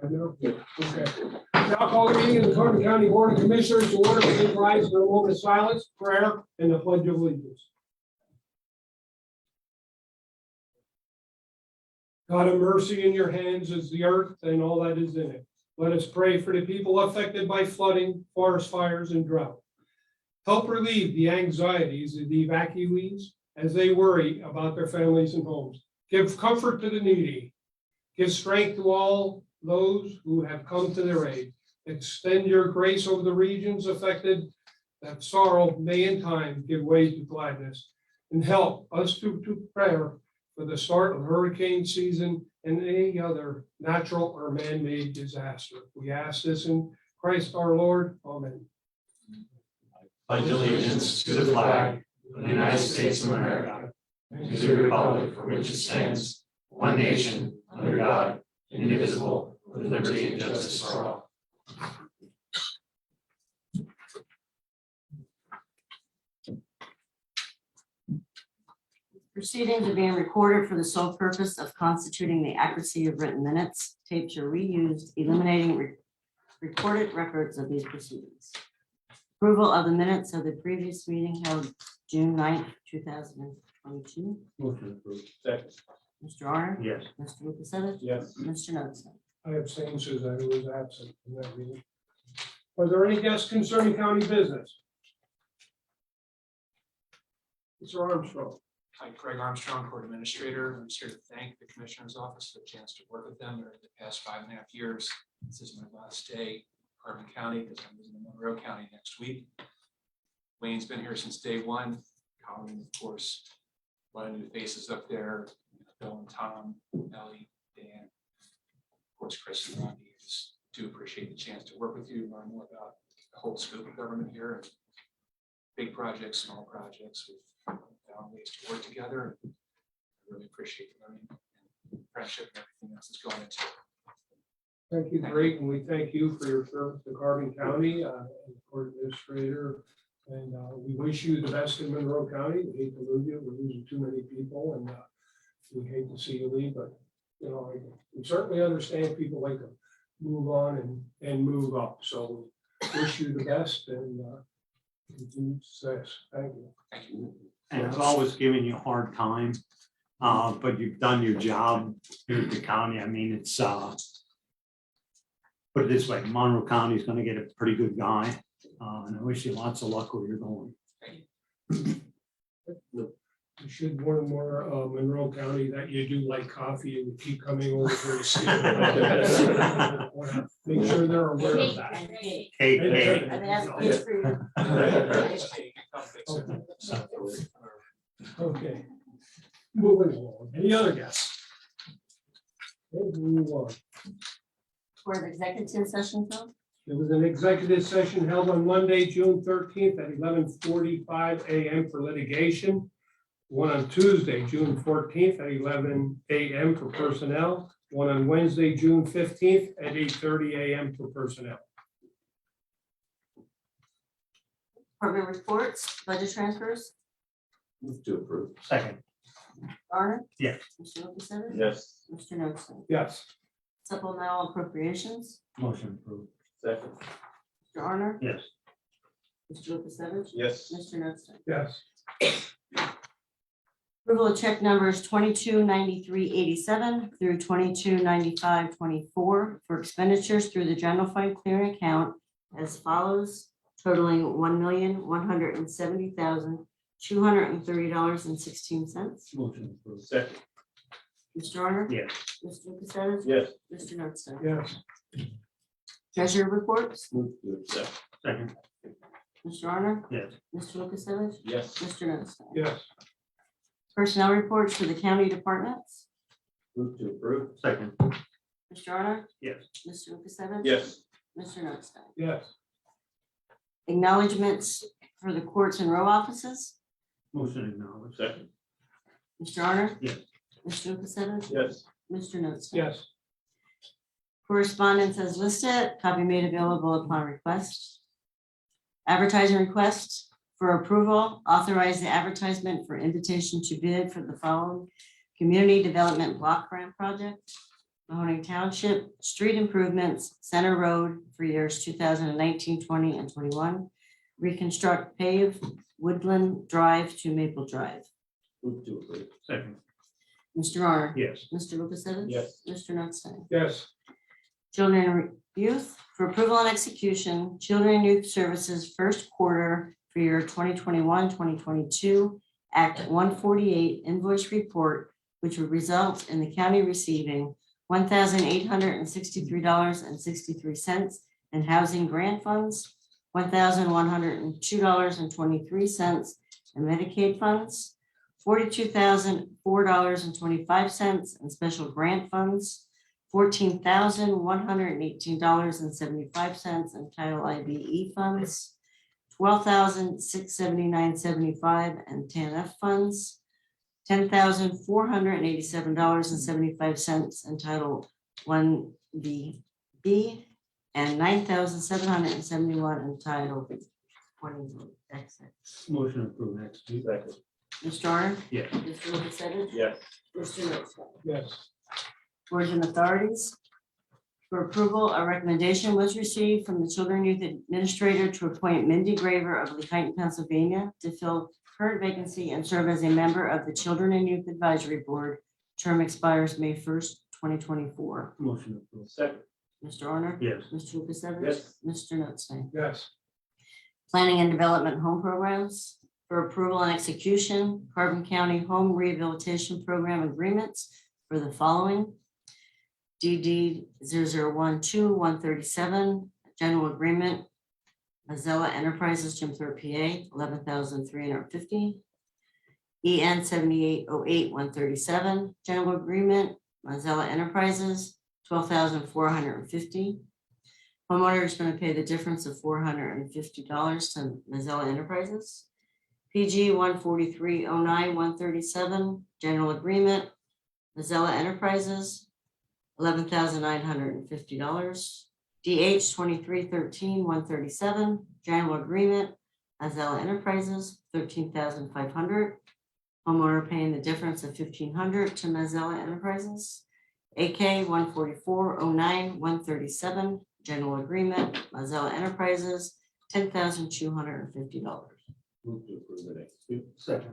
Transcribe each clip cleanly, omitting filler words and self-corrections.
know. Okay. Now call the meeting of the Carbon County Board of Commissioners to order. Please rise for a moment of silence, prayer, and the pledge of allegiance. God of mercy, in your hands is the earth and all that is in it. Let us pray for the people affected by flooding, forest fires, and drought. Help relieve the anxieties of the evacuees as they worry about their families and homes. Give comfort to the needy. Give strength to all those who have come to their aid. Extend your grace over the regions affected, that sorrow may in time give way to gladness. And help us to prepare for the start of hurricane season and any other natural or man-made disaster. We ask this in Christ our Lord. Amen. Pledge allegiance to the flag of the United States of America and to the republic for which it stands, one nation, under God, indivisible, with liberty and justice for all. Proceedings are being recorded for the sole purpose of constituting the accuracy of written minutes. Tapes are reused, eliminating recorded records of these proceedings. Approval of the minutes of the previous meeting held June 9th, 2022. Motion approved. Second. Mr. Arner? Yes. Mr. Lukasevich? Yes. Mr. Knudsen? I abstain, since I was absent from that meeting. Are there any guests concerning county business? Mr. Armstrong. Hi, Craig Armstrong, Court Administrator. I'm just here to thank the Commissioner's Office for the chance to work with them during the past 5.5 years. This is my last day in Carbon County because I'm moving to Monroe County next week. Wayne's been here since day one. Colleen, of course, a lot of new faces up there. Bill and Tom, Ellie, Dan, of course, Chris and Randy. I just do appreciate the chance to work with you, learn more about the whole scope of government here, and big projects, small projects. We've found ways to work together. I really appreciate the learning and friendship and everything else that's going into it. Thank you, great, and we thank you for your service to Carbon County, and Court Administrator. And we wish you the best in Monroe County. We hate to lose you. We're losing too many people, and we hate to see you leave, but you know, we certainly understand people like to move on and move up. So wish you the best and continued success. Thank you. Thank you. And I've always given you a hard time, but you've done your job here at the county. I mean, it's, put it this way, Monroe County is gonna get a pretty good guy. And I wish you lots of luck where you're going. You should warn more Monroe County that you do like coffee and keep coming over here to see. Make sure they're aware of that. And cake. Hey, Hey, hey. I've asked kids for you. Okay. Moving along. Any other guests? Okay, move on. For the executive session, Phil? There was an executive session held on Monday, June 13th at 11:45 a.m. for litigation. One on Tuesday, June 14th at 11 a.m. for personnel. One on Wednesday, June 15th at 8:30 a.m. for personnel. Department reports, budget transfers, Move to approve. Second, Arner? Yes. Mr. Lukasevich? Yes. Mr. Knudsen? Yes. Supplemental appropriations, motion approved. Second. Mr. Arner? Yes. Mr. Lukasevich? Yes. Mr. Knudsen? Yes. Approval of check numbers 229387 through 229524 for expenditures through the general fund clearing account as follows, totaling $1,170,230.16. Motion approved. Second. Mr. Arner? Yes. Mr. Lukasevich? Yes. Mr. Knudsen? Yes. Treasurer reports, Move to accept. Second, Mr. Arner? yes. Mr. Lukasevich? Yes. Mr. Knudsen? Yes. Personnel reports for the county departments, Move to approve. Second, Mr. Arner? yes. Mr. Lukasevich? Yes. Mr. Knudsen? Yes. Acknowledgements for the courts and row offices, Motion acknowledged. Second. Mr. Arner? Yes. Mr. Lukasevich? Yes. Mr. Knudsen? Yes. Correspondence as listed, copy made available upon request. Advertising request for approval, authorize the advertisement for invitation to bid for the following community development block grant project. Mahoning Township, street improvements, Center Road for years 2019, 20, and 21. Reconstruct pave Woodland Drive to Maple Drive. Move to approve. Second. Mr. Honor? Yes. Mr. Lukasevich? Yes. Mr. Notstein? yes, Children and Youth, for approval and execution, Children and Youth Services first quarter for year 2021, 2022, Act 148 invoice report, which would result in the county receiving $1,863.63 in housing grant funds, $1,102.23 in Medicaid funds, $42,004.25 in special grant funds, $14,118.75 in Title IBE funds, $12,679.75 in TANF funds, $10,487.75 in Title 1BB, and $9,771 in Title 20. Motion approved. Execute. Second. Mr. Honor? Yes. Mr. Lukasevich? Yes. Mr. Notstein? yes, Boards and authorities. For approval, a recommendation was received from the Children and Youth Administrator to appoint Mindy Graver of Lehighton, Pennsylvania to fill current vacancy and serve as a member of the Children and Youth Advisory Board. Term expires May 1st, 2024. Motion approved. Mr. Honor? Yes. Mr. Lukasevich? Yes. Mr. Notstein? yes, Planning and Development Home Programs. For approval and execution, Carbon County Home Rehabilitation Program agreements for the following. DD 0012137, general agreement, Mazzella Enterprises, Jim Thorpe, PA, $11,350. EN 7808-137, general agreement, Mazzella Enterprises, $12,450. Homeowner is going to pay the difference of $450 to Mazzella Enterprises. PG 14309-137, general agreement, Mazzella Enterprises, $11,950. DH 2313-137, general agreement, Mazzella Enterprises, $13,500. Homeowner paying the difference of $1,500 to Mazzella Enterprises. AK 14409-137, general agreement, Mazzella Enterprises, $10,250. Move to approve and execute. Second.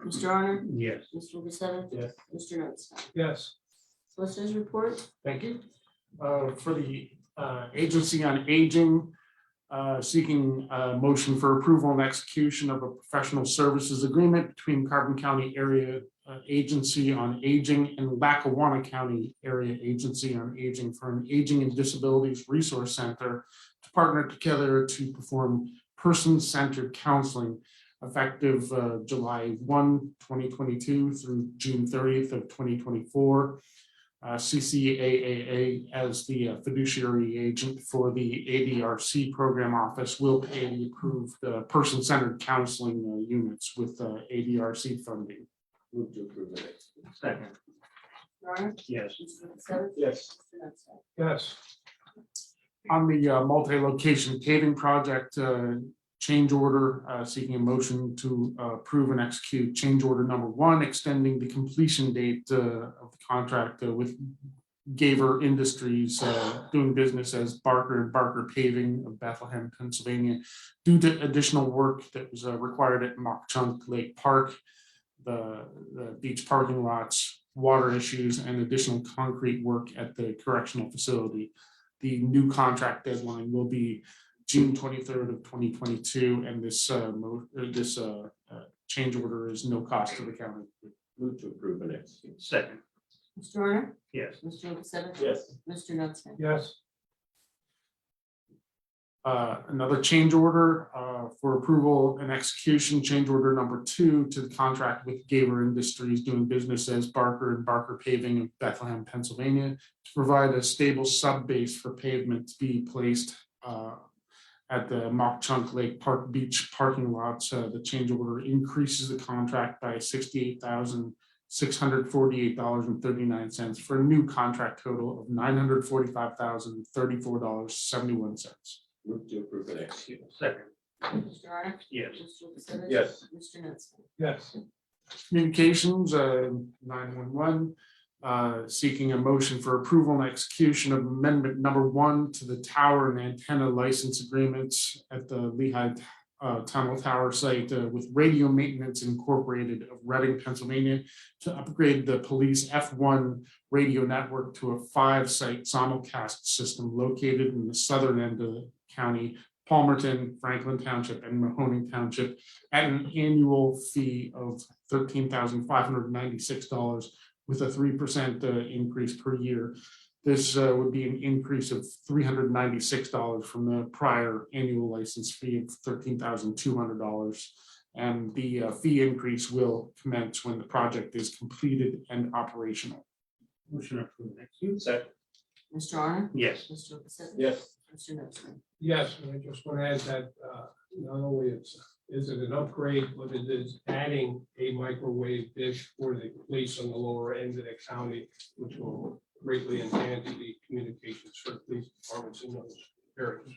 Mr. Honor? Yes. Mr. Lukasevich? Yes. Mr. Notstein? yes, Solicitors report? Thank you. For the Agency on Aging, seeking a motion for approval and execution of a professional services agreement between Carbon County Area Agency on Aging and Lackawanna County Area Agency on Aging for an Aging and Disabilities Resource Center to partner together to perform person-centered counseling effective July 1, 2022 through June 30th of 2024. CCAAA as the fiduciary agent for the ADRC program office will pay the approved person-centered counseling units with ADRC funding. Move to approve and execute. Second. Mr. Honor? Yes. Mr. Lukasevich? Yes. Mr. Notstein? yes, On the multi-location paving project change order, seeking a motion to approve and execute change order number 1, extending the completion date of the contract with Gaver Industries, doing business as Barker and Barker Paving of Bethlehem, Pennsylvania, due to additional work that was required at Mock Chunk Lake Park, the beach parking lots, water issues, and additional concrete work at the correctional facility. The new contract deadline will be June 23rd of 2022, and this change order is no cost to the county. Move to approve and execute. Second. Mr. Honor? Yes. Mr. Lukasevich? Yes. Mr. Notstein? yes, Another change order for approval and execution, change order number 2 to the contract with Gaver Industries doing business as Barker and Barker Paving of Bethlehem, Pennsylvania, to provide a stable sub-base for pavement to be placed at the Mock Chunk Lake Park Beach parking lots. The change order increases the contract by $68,648.39 for a new contract total of $945,034.71. Move to approve and execute. Second. Mr. Honor? Yes. Mr. Lukasevich? Yes. Mr. Notstein? yes, Communications, 911, seeking a motion for approval and execution of amendment number 1 to the tower and antenna license agreements at the Lehigh Tunnel Tower site with Radio Maintenance Incorporated of Reading, Pennsylvania, to upgrade the police F1 radio network to a 5-site simulcast system located in the southern end of the county, Palmerton, Franklin Township, and Mahoning Township, at an annual fee of $13,596 with a 3% increase per year. This would be an increase of $396 from the prior annual license fee of $13,200. And the fee increase will commence when the project is completed and operational. Motion approved. Execute. Second. Mr. Honor? Yes. Mr. Lukasevich? Yes. Mr. Knutson? Yes, and I just want to add that not only is it an upgrade, but it is adding a microwave dish for the police on the lower end of the county, which will greatly enhance the communications for police departments in those areas.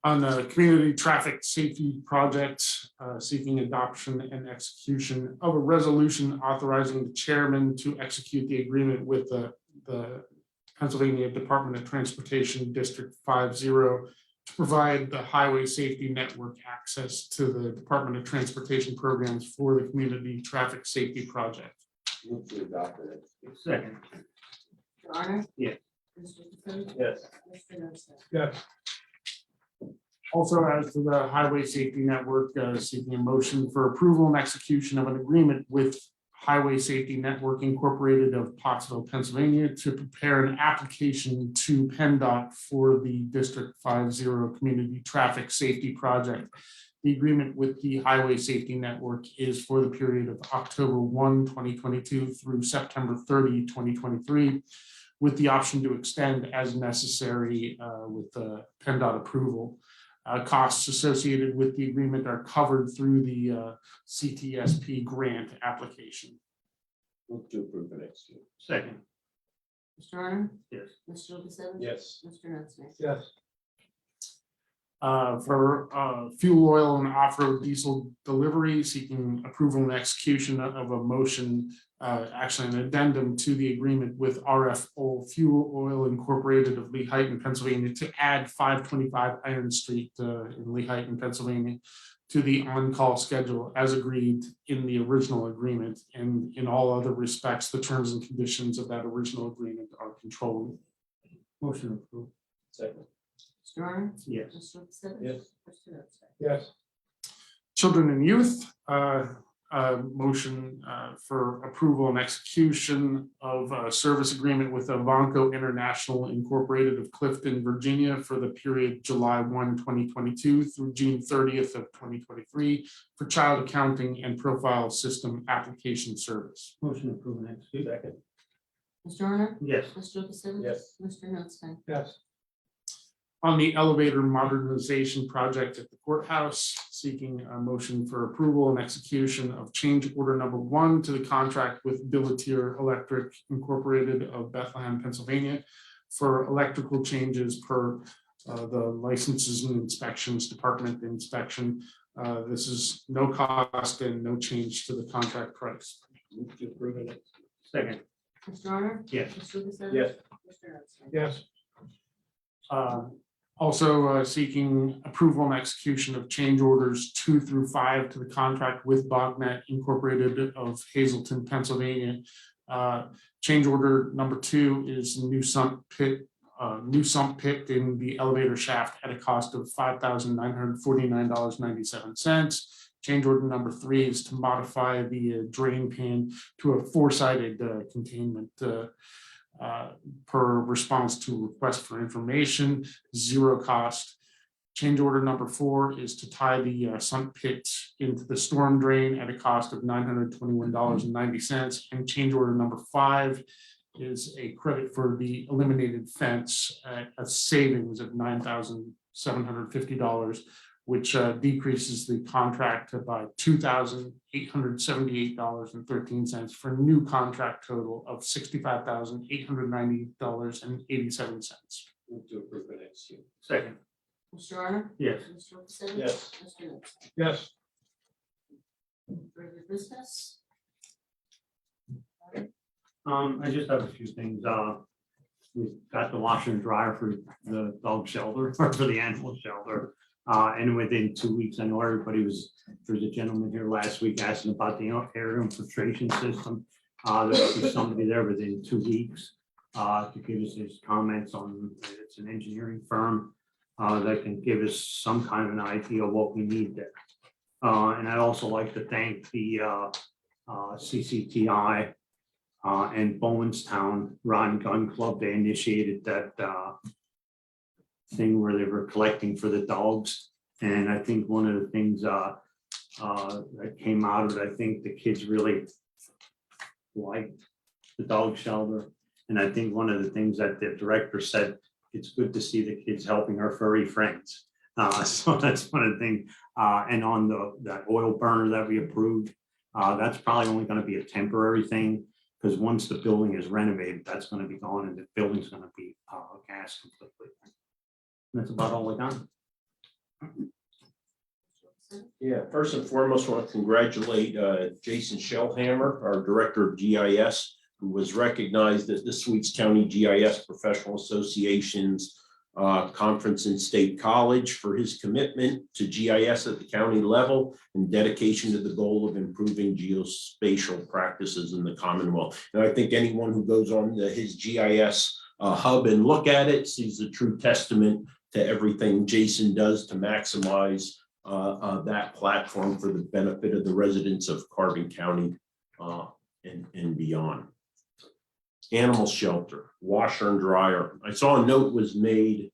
On the community traffic safety project, seeking adoption and execution of a resolution authorizing the chairman to execute the agreement with the Pennsylvania Department of Transportation District 50 to provide the highway safety network access to the Department of Transportation programs for the community traffic safety project. Move to adopt it. Second. Mr. Honor? Yes. Mr. Lukasevich? Yes. Mr. Knutson? Yes, Also, as to the highway safety network, seeking a motion for approval and execution of an agreement with Highway Safety Network Incorporated of Pottsville, Pennsylvania, to prepare an application to PennDOT for the District 50 Community Traffic Safety Project. The agreement with the Highway Safety Network is for the period of October 1, 2022 through September 30, 2023, with the option to extend as necessary with the PennDOT approval. Costs associated with the agreement are covered through the CTSP grant application. Move to approve and execute. Second. Mr. Honor? Yes. Mr. Lukasevich? Yes. Mr. Knutson? yes, For fuel oil and off-road diesel delivery, seeking approval and execution of a motion, actually an addendum to the agreement with RFO Fuel Oil Incorporated of Lehighton, Pennsylvania, to add 525 Iron Street in Lehighton, Pennsylvania, to the on-call schedule as agreed in the original agreement. And in all other respects, the terms and conditions of that original agreement are controlled. Motion approved. Second. Mr. Honor? Yes. Mr. Lukasevich? Yes. Mr. Knutson? yes, Children and youth, motion for approval and execution of a service agreement with Avanco International Incorporated of Clifton, Virginia for the period July 1, 2022 through June 30th of 2023 for child accounting and profile system application service. Motion approved and execute. Second. Mr. Honor? Yes. Mr. Lukasevich? Yes. Mr. Knutson? yes, On the elevator modernization project at the courthouse, seeking a motion for approval and execution of change order number 1 to the contract with Billatier Electric Incorporated of Bethlehem, Pennsylvania for electrical changes per the licenses and inspections department inspection. This is no cost and no change to the contract price. Move to approve and execute. Second. Mr. Honor? Yes. Mr. Lukasevich? Yes. Mr. Knutson? yes, Also seeking approval and execution of change orders 2 through 5 to the contract with Bognet Incorporated of Hazelton, Pennsylvania. Change order number 2 is new sump pit in the elevator shaft at a cost of $5,949.97. Change order number 3 is to modify the drain pan to a 4-sided containment. Per response to request for information, 0 cost. Change order number 4 is to tie the sump pit into the storm drain at a cost of $921.90. And change order number 5 is a credit for the eliminated fence at a savings of $9,750, which decreases the contract by $2,878.13 for a new contract total of $65,890.87. Move to approve and execute. Second. Mr. Honor? Yes. Mr. Lukasevich? Yes. Mr. Knutson? yes, Further business? I just have a few things. We got the washer and dryer for the dog shelter, or for the animal shelter. And within 2 weeks, I know everybody was, there's a gentleman here last week asking about the air infiltration system. There'll be somebody there within 2 weeks to give us his comments on, it's an engineering firm that can give us some kind of an idea of what we need there. And I'd also like to thank the CCTI and Bowenstown Rod and Gun Club. They initiated that thing where they were collecting for the dogs. And I think one of the things that came out of it, I think the kids really liked the dog shelter. And I think one of the things that the director said, it's good to see the kids helping our furry friends. So that's one of the things. And on that oil burner that we approved, that's probably only going to be a temporary thing, because once the building is renovated, that's going to be gone and the building's going to be gas completely. And that's about all I got. Yeah, first and foremost, I want to congratulate Jason Shellhammer, our Director of GIS, who was recognized at this week's County GIS Professional Association's conference in State College for his commitment to GIS at the county level and dedication to the goal of improving geospatial practices in the Commonwealth. And I think anyone who goes on his GIS hub and look at it sees a true testament to everything Jason does to maximize that platform for the benefit of the residents of Carbon County and beyond. Animal shelter, washer and dryer. I saw a note was made,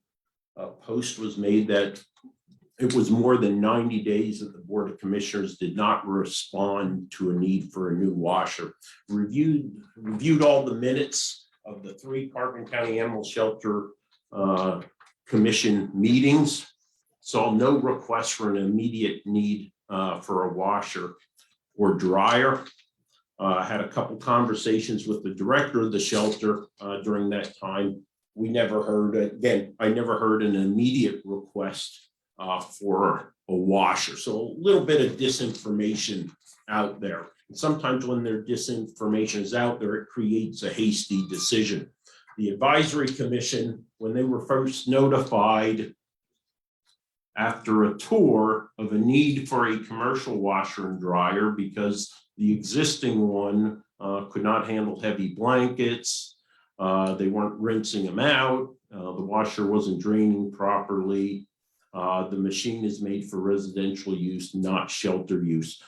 a post was made that it was more than 90 days that the Board of Commissioners did not respond to a need for a new washer. Reviewed all the minutes of the 3 Carbon County Animal Shelter Commission meetings. Saw no request for an immediate need for a washer or dryer. Had a couple conversations with the director of the shelter during that time. We never heard, again, I never heard an immediate request for a washer. So a little bit of disinformation out there. And sometimes when their disinformation is out there, it creates a hasty decision. The advisory commission, when they were first notified after a tour of a need for a commercial washer and dryer because the existing one could not handle heavy blankets. They weren't rinsing them out. The washer wasn't draining properly. The machine is made for residential use, not shelter use.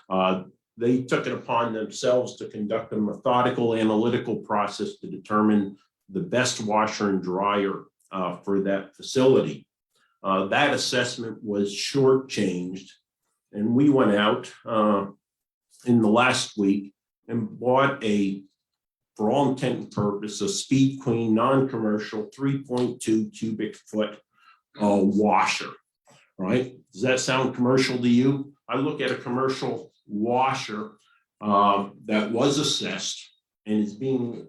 They took it upon themselves to conduct a methodical analytical process to determine the best washer and dryer for that facility. That assessment was shortchanged, and we went out in the last week and bought for all intent and purpose, a Speed Queen non-commercial 3.2 cubic foot washer, right? Does that sound commercial to you? I look at a commercial washer that was assessed and is being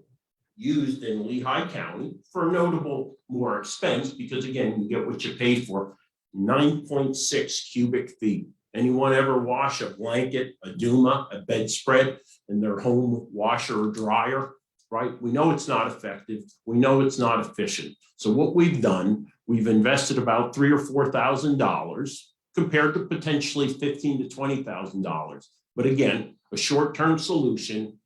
used in Lehigh County for notable more expense, because again, you get what you paid for, 9.6 cubic feet. Anyone ever wash a blanket, a Duma, a bedspread in their home washer or dryer, right? We know it's not effective. We know it's not efficient. So what we've done, we've invested about $3,000 or $4,000 compared to potentially $15,000 to $20,000. But again, a short-term solution,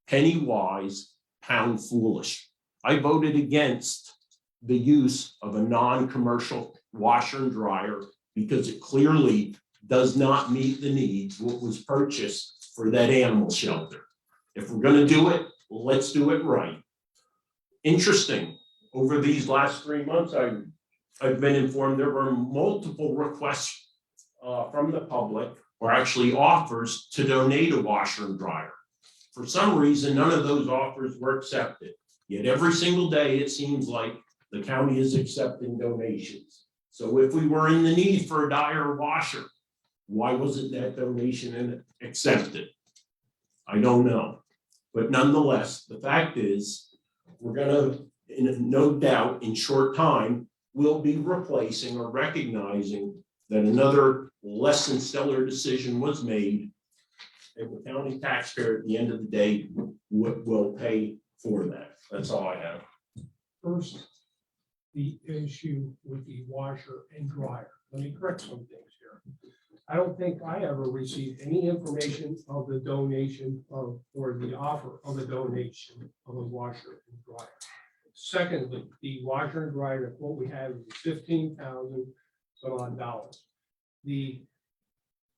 penny wise, pound foolish. I voted against the use of a non-commercial washer and dryer because it clearly does not meet the needs what was purchased for that animal shelter. If we're going to do it, let's do it right. Interesting, over these last 3 months, I've been informed there were multiple requests from the public, or actually offers, to donate a washer and dryer. For some reason, none of those offers were accepted. Yet every single day, it seems like the county is accepting donations. So if we were in the need for a dryer or washer, why wasn't that donation accepted? I don't know. But nonetheless, the fact is, we're gonna, no doubt, in short time, we'll be replacing or recognizing that another less than stellar decision was made, and the county taxpayer at the end of the day will pay for that. That's all I have. First, the issue with the washer and dryer. Let me correct some things here. I don't think I ever received any information of the donation of, or the offer of a donation of a washer and dryer. Secondly, the washer and dryer, what we have is $15,000 some odd dollars. The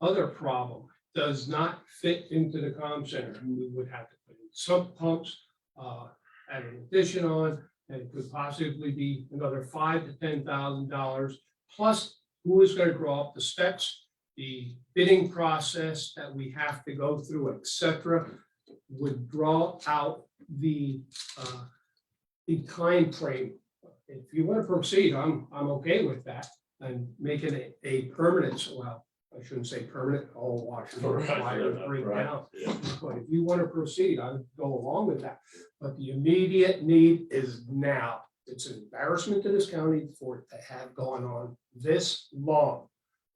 other problem does not fit into the comm center. We would have to put in sub pumps, add an addition on, and it could possibly be another $5,000 to $10,000. Plus, who is going to draw up the specs, the bidding process that we have to go through, et cetera, would draw out the time frame. If you want to proceed, I'm okay with that and making it a permanent, well, I shouldn't say permanent, all washers or dryers break down. Yeah. But if you want to proceed, I would go along with that. But the immediate need is now. It's an embarrassment to this county for it to have gone on this long.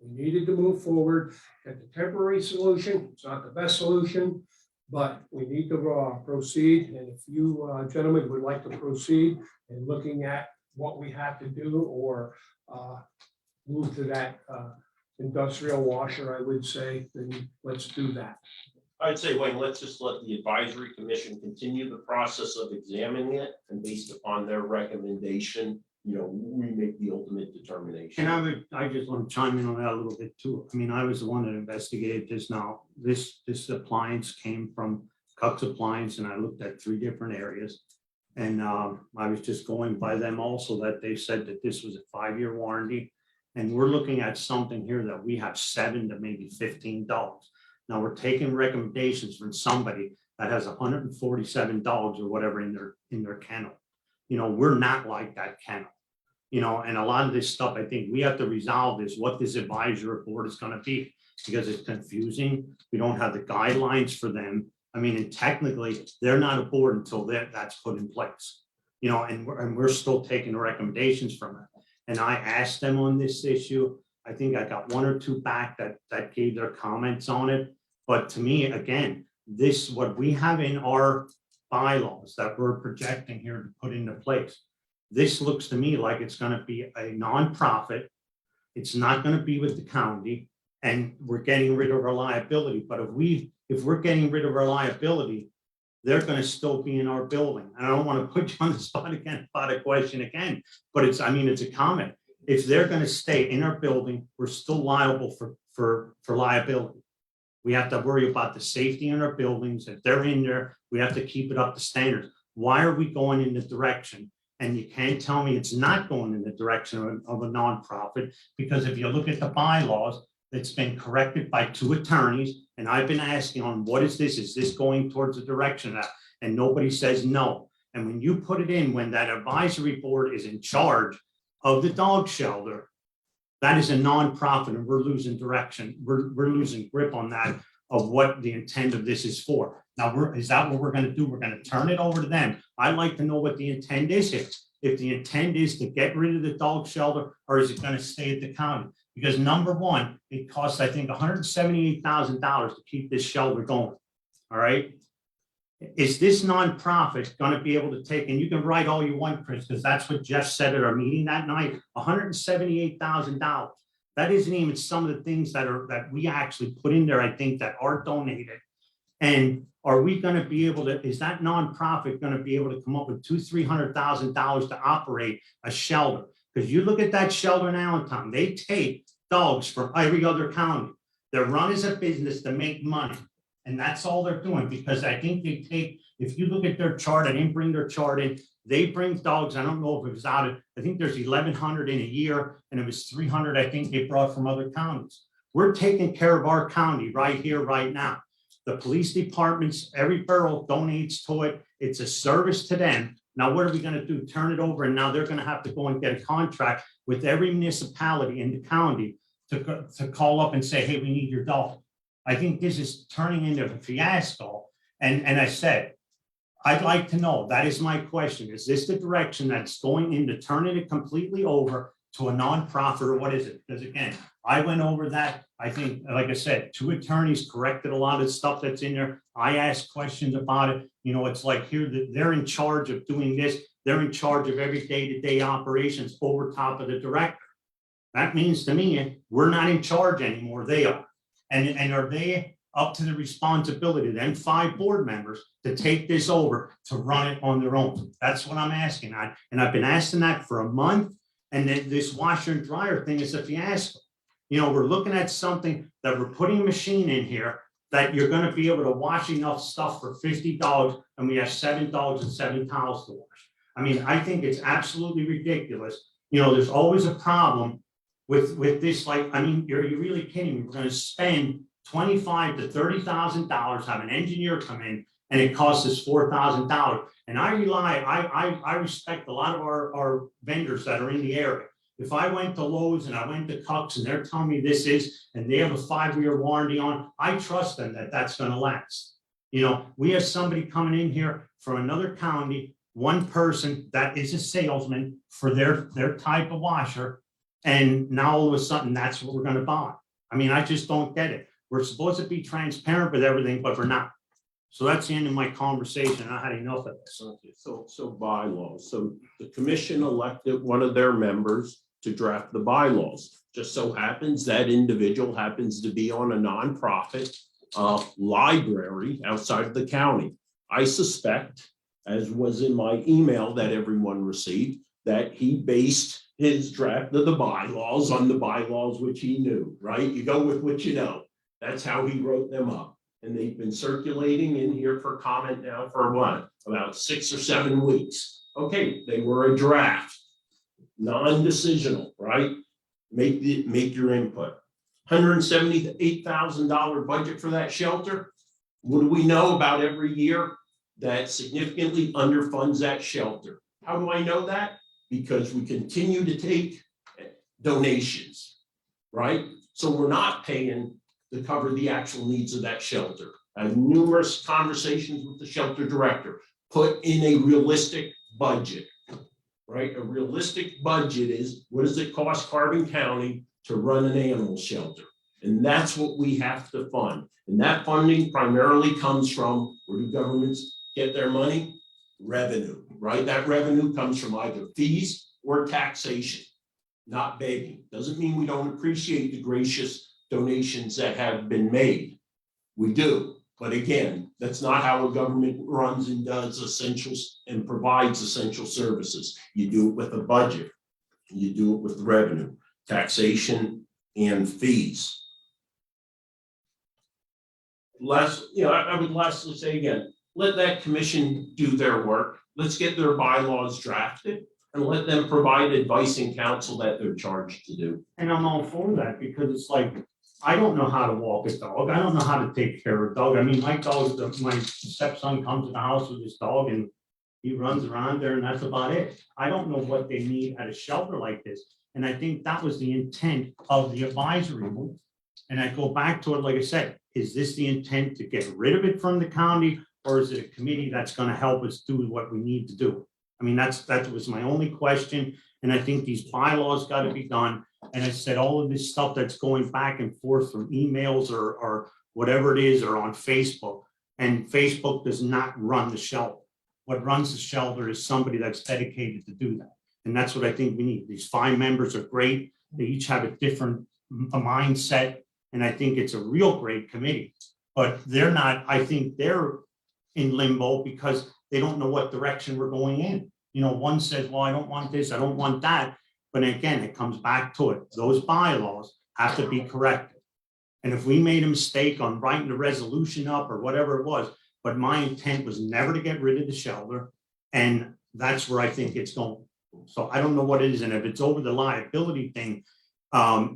We needed to move forward, get the temporary solution. It's not the best solution, but we need to proceed. And if you gentlemen would like to proceed in looking at what we have to do or move to that industrial washer, I would say, then let's do that. I'd say, Wayne, let's just let the advisory commission continue the process of examining it, and based upon their recommendation, we make the ultimate determination. And I just want to chime in on that a little bit too. I mean, I was the one that investigated this now. This appliance came from Cox Appliance, and I looked at 3 different areas. And I was just going by them also, that they said that this was a 5-year warranty. And we're looking at something here that we have $7 to maybe $15. Now we're taking recommendations from somebody that has $147 or whatever in their kennel. We're not like that kennel. And a lot of this stuff, I think we have to resolve is what this advisory board is going to be, because it's confusing. We don't have the guidelines for them. I mean, and technically, they're not a board until that's put in place. And we're still taking the recommendations from it. And I asked them on this issue. I think I got 1 or 2 back that gave their comments on it. But to me, again, what we have in our bylaws that we're projecting here to put into place, this looks to me like it's going to be a nonprofit. It's not going to be with the county, and we're getting rid of our liability. But if we're getting rid of our liability, they're going to still be in our building. And I don't want to put you on the spot again about a question again, but it's a comment. If they're going to stay in our building, we're still liable for liability. We have to worry about the safety in our buildings. If they're in there, we have to keep it up to standards. Why are we going in the direction? And you can't tell me it's not going in the direction of a nonprofit, because if you look at the bylaws, it's been corrected by 2 attorneys. And I've been asking on what is this? Is this going towards the direction of that? And nobody says no. And when you put it in, when that advisory board is in charge of the dog shelter, that is a nonprofit, and we're losing direction. We're losing grip on that, of what the intent of this is for. Now, is that what we're going to do? We're going to turn it over to them. I'd like to know what the intent is here. If the intent is to get rid of the dog shelter, or is it going to stay at the county? Because number one, it costs, I think, $178,000 to keep this shelter going. All right. Is this nonprofit going to be able to take, and you can write all you want, Chris, because that's what Jeff said at our meeting that night, $178,000. That isn't even some of the things that we actually put in there, I think, that are donated. And are we going to be able to, is that nonprofit going to be able to come up with $200,000-$300,000 to operate a shelter? Because you look at that shelter in Allentown, they take dogs from every other county. They're run as a business to make money. And that's all they're doing, because I think they take, if you look at their chart, I didn't bring their chart in, they bring dogs, I don't know if it was out of, I think there's 1,100 in a year, and it was 300, I think they brought from other counties. We're taking care of our county right here, right now. The police departments, every borough donates to it. It's a service to them. Now, what are we going to do? Turn it over, and now they're going to have to go and get a contract with every municipality in the county to call up and say, hey, we need your dog. I think this is turning into a fiasco. And I said, I'd like to know, that is my question. Is this the direction that's going into turning it completely over to a nonprofit, or what is it? Because again, I went over that. I think, like I said, 2 attorneys corrected a lot of stuff that's in there. I asked questions about it. You know, it's like here, they're in charge of doing this. They're in charge of every day-to-day operations over top of the director. That means to me, we're not in charge anymore. They are. And are they up to the responsibility, then 5 board members, to take this over, to run it on their own? That's what I'm asking. And I've been asking that for a month. And then this washer and dryer thing is a fiasco. You know, we're looking at something that we're putting a machine in here that you're gonna be able to wash enough stuff for $50, and we have $7 and 7 towels to wash. I mean, I think it's absolutely ridiculous. You know, there's always a problem with this, like, I mean, you're really kidding me. We're gonna spend $25,000 to $30,000, have an engineer come in, and it costs us $4,000. And I respect a lot of our vendors that are in the area. If I went to Lowe's and I went to Cucks and they're telling me this is, and they have a 5-year warranty on, I trust them that that's gonna last. You know, we have somebody coming in here from another county, one person that is a salesman for their type of washer. And now all of a sudden, that's what we're gonna buy. I mean, I just don't get it. We're supposed to be transparent with everything, but we're not. So that's the end of my conversation. I had enough of this. Okay, so bylaws. So the commission elected one of their members to draft the bylaws. Just so happens that individual happens to be on a nonprofit library outside of the county. I suspect, as was in my email that everyone received, that he based his draft of the bylaws on the bylaws which he knew, right? You go with what you know. That's how he wrote them up. And they've been circulating in here for comment now for what? About 6 or 7 weeks. Okay, they were a draft, non-decisional, right? Make your input. $178,000 budget for that shelter. What do we know about every year? That significantly underfunds that shelter. How do I know that? Because we continue to take donations, right? So we're not paying to cover the actual needs of that shelter. I have numerous conversations with the shelter director. Put in a realistic budget, right? A realistic budget is, what does it cost Carbon County to run an animal shelter? And that's what we have to fund. And that funding primarily comes from, where do governments get their money? Revenue, right? That revenue comes from either fees or taxation, not begging. Doesn't mean we don't appreciate the gracious donations that have been made. We do. But again, that's not how a government runs and does essentials and provides essential services. You do it with a budget. You do it with revenue, taxation, and fees. I would lastly say again, let that commission do their work. Let's get their bylaws drafted and let them provide advice and counsel that they're charged to do. And I'm all for that, because it's like, I don't know how to walk a dog. I don't know how to take care of a dog. I mean, my stepson comes to the house with his dog and he runs around there and that's about it. I don't know what they need at a shelter like this. And I think that was the intent of the advisory board. And I go back to it, like I said, is this the intent to get rid of it from the county? Or is it a committee that's gonna help us do what we need to do? I mean, that was my only question. And I think these bylaws gotta be done. And I said, all of this stuff that's going back and forth from emails or whatever it is, or on Facebook. And Facebook does not run the shelter. What runs the shelter is somebody that's dedicated to do that. And that's what I think we need. These 5 members are great. They each have a different mindset. And I think it's a real great committee. But they're not, I think they're in limbo because they don't know what direction we're going in. You know, one says, well, I don't want this, I don't want that. But again, it comes back to it. Those bylaws have to be corrected. And if we made a mistake on writing the resolution up or whatever it was, but my intent was never to get rid of the shelter. And that's where I think it's going. So I don't know what it is. And if it's over the liability thing,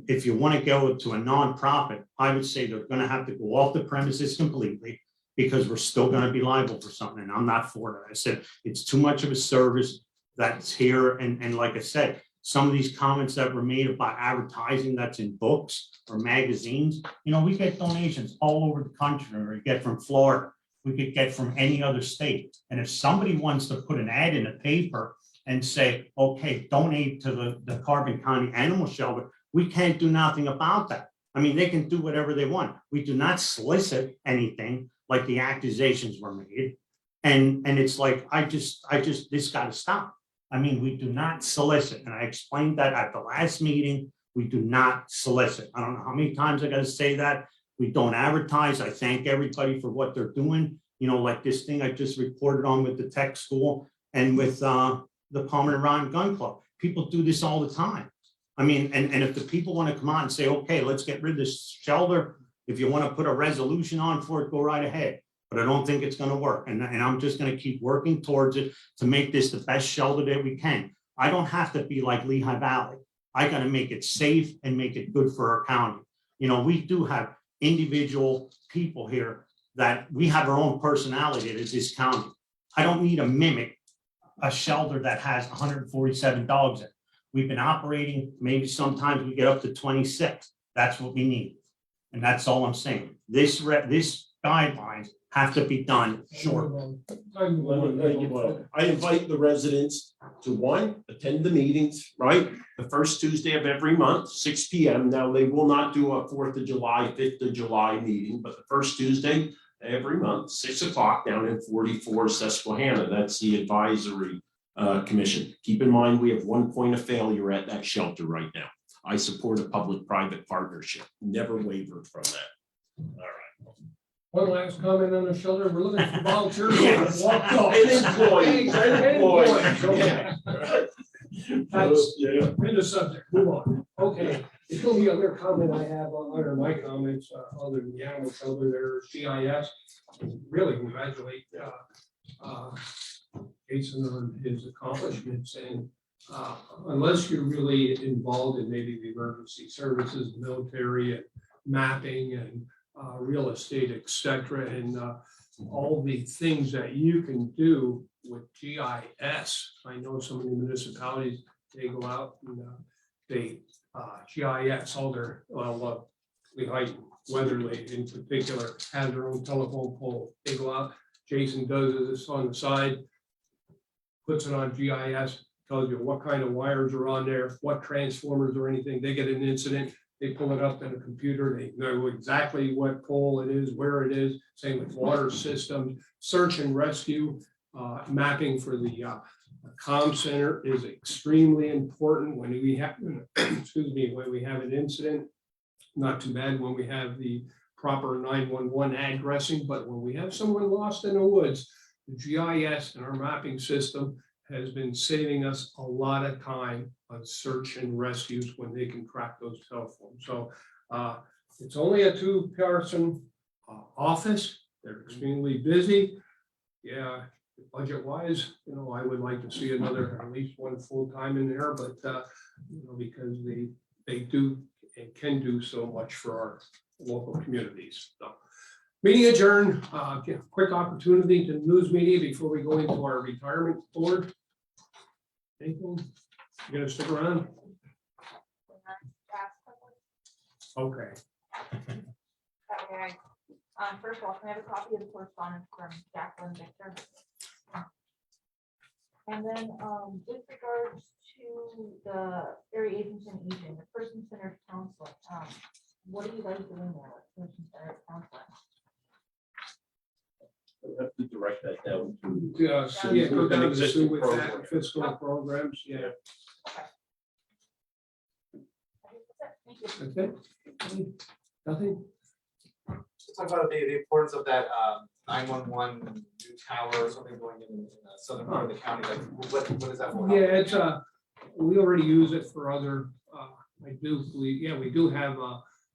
if you want to go to a nonprofit, I would say they're going to have to go off the premises completely, because we're still going to be liable for something. And I'm not for that. I said, it's too much of a service that's here. And like I said, some of these comments that were made about advertising that's in books or magazines, you know, we get donations all over the country, or we get from Florida, we could get from any other state. And if somebody wants to put an ad in a paper and say, okay, donate to the Carbon County Animal Shelter, We can't do nothing about that. I mean, they can do whatever they want. We do not solicit anything like the accusations were made. And it's like, this gotta stop. I mean, we do not solicit, and I explained that at the last meeting. We do not solicit. I don't know how many times I gotta say that. We don't advertise. I thank everybody for what they're doing. You know, like this thing I just reported on with the tech school and with the Palmer and Ryan Gun Club. People do this all the time. I mean, and if the people want to come out and say, okay, let's get rid of this shelter, if you want to put a resolution on for it, go right ahead. But I don't think it's going to work. And I'm just going to keep working towards it to make this the best shelter that we can. I don't have to be like Lehigh Valley. I got to make it safe and make it good for our county. You know, we do have individual people here that we have our own personality as this county. I don't need to mimic a shelter that has 147 dogs in it. We've been operating, maybe sometimes we get up to 26. That's what we need. And that's all I'm saying. This guidelines have to be done short. I invite the residents to, one, attend the meetings, right? The first Tuesday of every month, 6 p.m. Now, they will not do a 4th of July, 5th of July meeting, but the first Tuesday every month, 6 o'clock down in 44 Susquehanna. That's the advisory commission. Keep in mind, we have one point of failure at that shelter right now. I support a public-private partnership. Never wavered from that. All right. One last comment on the shelter. We're looking for volunteers. Yes. And employees. Okay. That's in the subject. Move on. Okay. The only other comment I have under my comments, other than the animal shelter, there's GIS. Really congratulate Jason on his accomplishments, and unless you're really involved in maybe the emergency services, military, and mapping, and real estate, etc., and all the things that you can do with GIS. I know some of the municipalities, they go out and they GIS all their, Lehigh, Weatherly in particular, have their own telephone pole. They go out, Jason does this on the side, puts it on GIS, tells you what kind of wires are on there, what transformers or anything. They get an incident, they pull it up in a computer, they know exactly what pole it is, where it is. Same with water systems, search and rescue, mapping for the comm center is extremely important when we have, excuse me, when we have an incident. Not too bad when we have the proper 911 addressing, but when we have someone lost in the woods, the GIS and our mapping system has been saving us a lot of time on search and rescues when they can track those telephones. So it's only a 2-person office. They're extremely busy. Yeah, budget wise, you know, I would like to see another, at least one full-time in there, but you know, because they do and can do so much for our local communities. So, meeting adjourned. Quick opportunity to news media before we go into our retirement board. Anything? You gonna stick around? Okay. Okay. First of all, can I have a copy of the correspondence from Jacqueline Victor? And then with regards to the area agency and aging, the person-centered counseling, what are you guys doing there with person-centered counseling? I have to direct that down to. Yeah, go down to Sue Existing with program. that fiscal programs, yeah. I think that's it. Thank you. That's it? Nothing? Just talk about the importance of that 911 new tower or something going in the southern part of the county. Like, what is that for? Yeah, it's we already use it for other, I do believe, yeah, we do have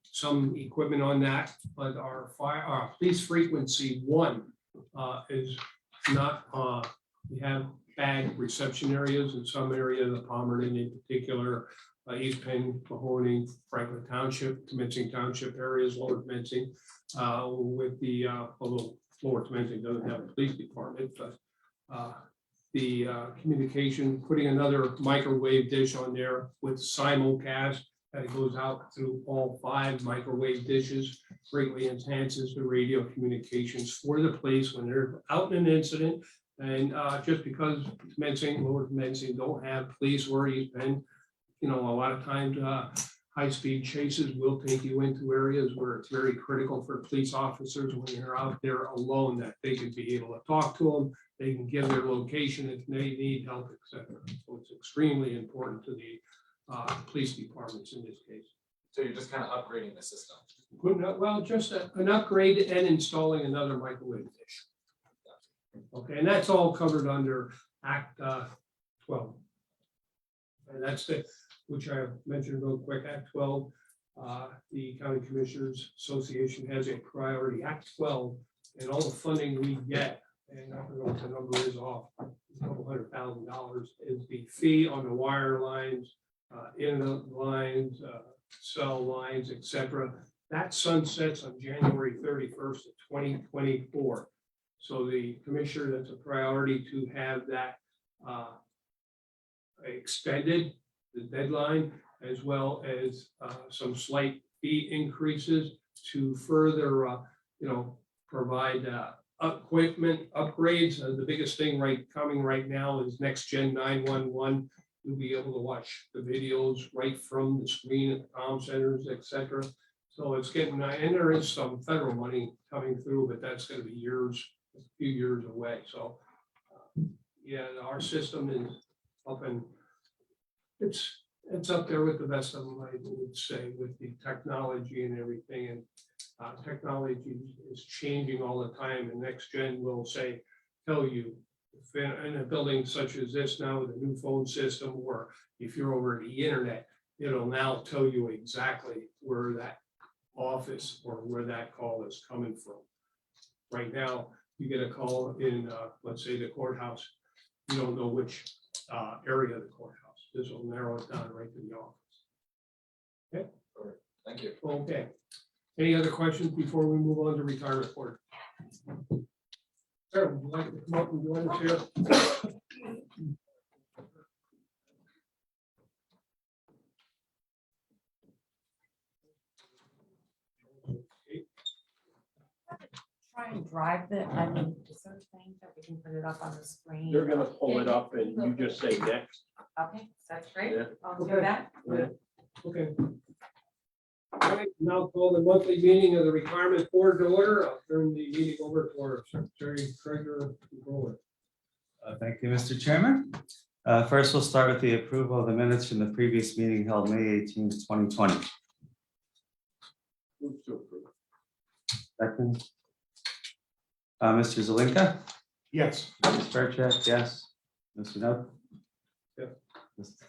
some equipment on that, but our police frequency 1 is not, we have bad reception areas in some areas of Palmerton in particular, East Penn, Mahoning, Franklin Township, Commencing Township areas, Lower Commencing, with the, although Lower Commencing doesn't have a police department, but the communication, putting another microwave dish on there with simulcast that goes out through all 5 microwave dishes, greatly enhances the radio communications for the police when they're out in an incident. And just because Commencing, Lower Commencing don't have police or East Penn, you know, a lot of times high-speed chases will take you into areas where it's very critical for police officers when you're out there alone, that they can be able to talk to them, they can give their location if they need help, etc. So it's extremely important to the police departments in this case. So you're just kind of upgrading the system. Well, just an upgrade and installing another microwave dish. Okay, and that's all covered under Act 12. And that's which I mentioned real quick, Act 12. The County Commissioners Association has a priority, Act 12, and all the funding we get, and I don't know what the number is off, a couple $100,000 is the fee on the wire lines, internet lines, cell lines, etc. That sunsets on January 31st of 2024. So the commissioner, that's a priority to have that extended, the deadline, as well as some slight fee increases to further, provide equipment upgrades. The biggest thing coming right now is Next Gen 911. You'll be able to watch the videos right from the screen at the comm centers, etc. So it's getting, and there is some federal money coming through, but that's going to be a few years away. So, yeah, our system is up and it's up there with the best of them, I would say, with the technology and everything. And technology is changing all the time. And Next Gen will tell you if in a building such as this now with a new phone system, or if you're over the internet, it'll now tell you exactly where that office or where that call is coming from. Right now, you get a call in, let's say, the courthouse. You don't know which area of the courthouse. This will narrow it down right to the office. Thank you. Okay. Any other questions before we move on to retirement board? Sir, would you like to come up and join us here? Try and drive the, is there a thing that we can put it up on the screen? They're gonna pull it up and you just say next. Okay, that's great. Yeah. I'll do that. Okay. All right, now call the monthly meeting of the retirement board to order. I'll turn the meeting over to our secretary, treasurer, controller. Thank you, Mr. Chairman. First, we'll start with the approval of the minutes from the previous meeting held May 18th, 2020. Move to approve. Second. Mr. Zelinka, Yes. Ms. Faircheck, yes. Mr. Nutt. Yeah. Mr.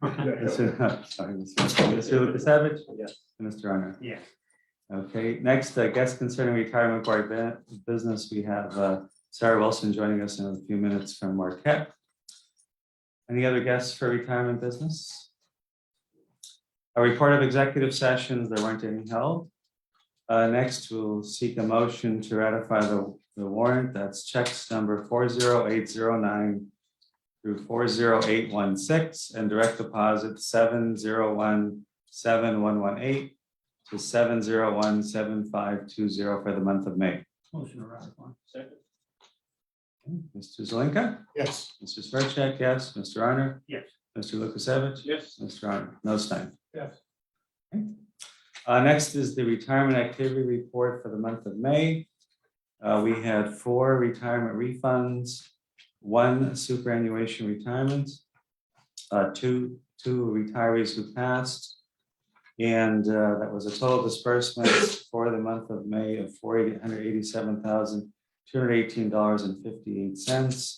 Lukasevich. Yes. And Mr. Arner. Yeah. Okay, next, guests concerning retirement board business, we have Sarah Wilson joining us in a few minutes from Marquette. Any other guests for retirement business? A report of executive sessions, there weren't any held. Next, we'll seek a motion to ratify the warrant. That's checks number 40809 through 40816 and direct deposit 7017118 to 7017520 for the month of May. Motion to ratify. Second. Mr. Zelinka, Yes. Mr. Svercek, yes. Mr. Arner, Yes. Mr. Lukasevich, Yes. Mr. Arner, no Stein. Yes. Next is the retirement activity report for the month of May. We had 4 retirement refunds, 1 superannuation retirement, 2 retirees who passed. And that was a total disbursement for the month of May of $487,218.58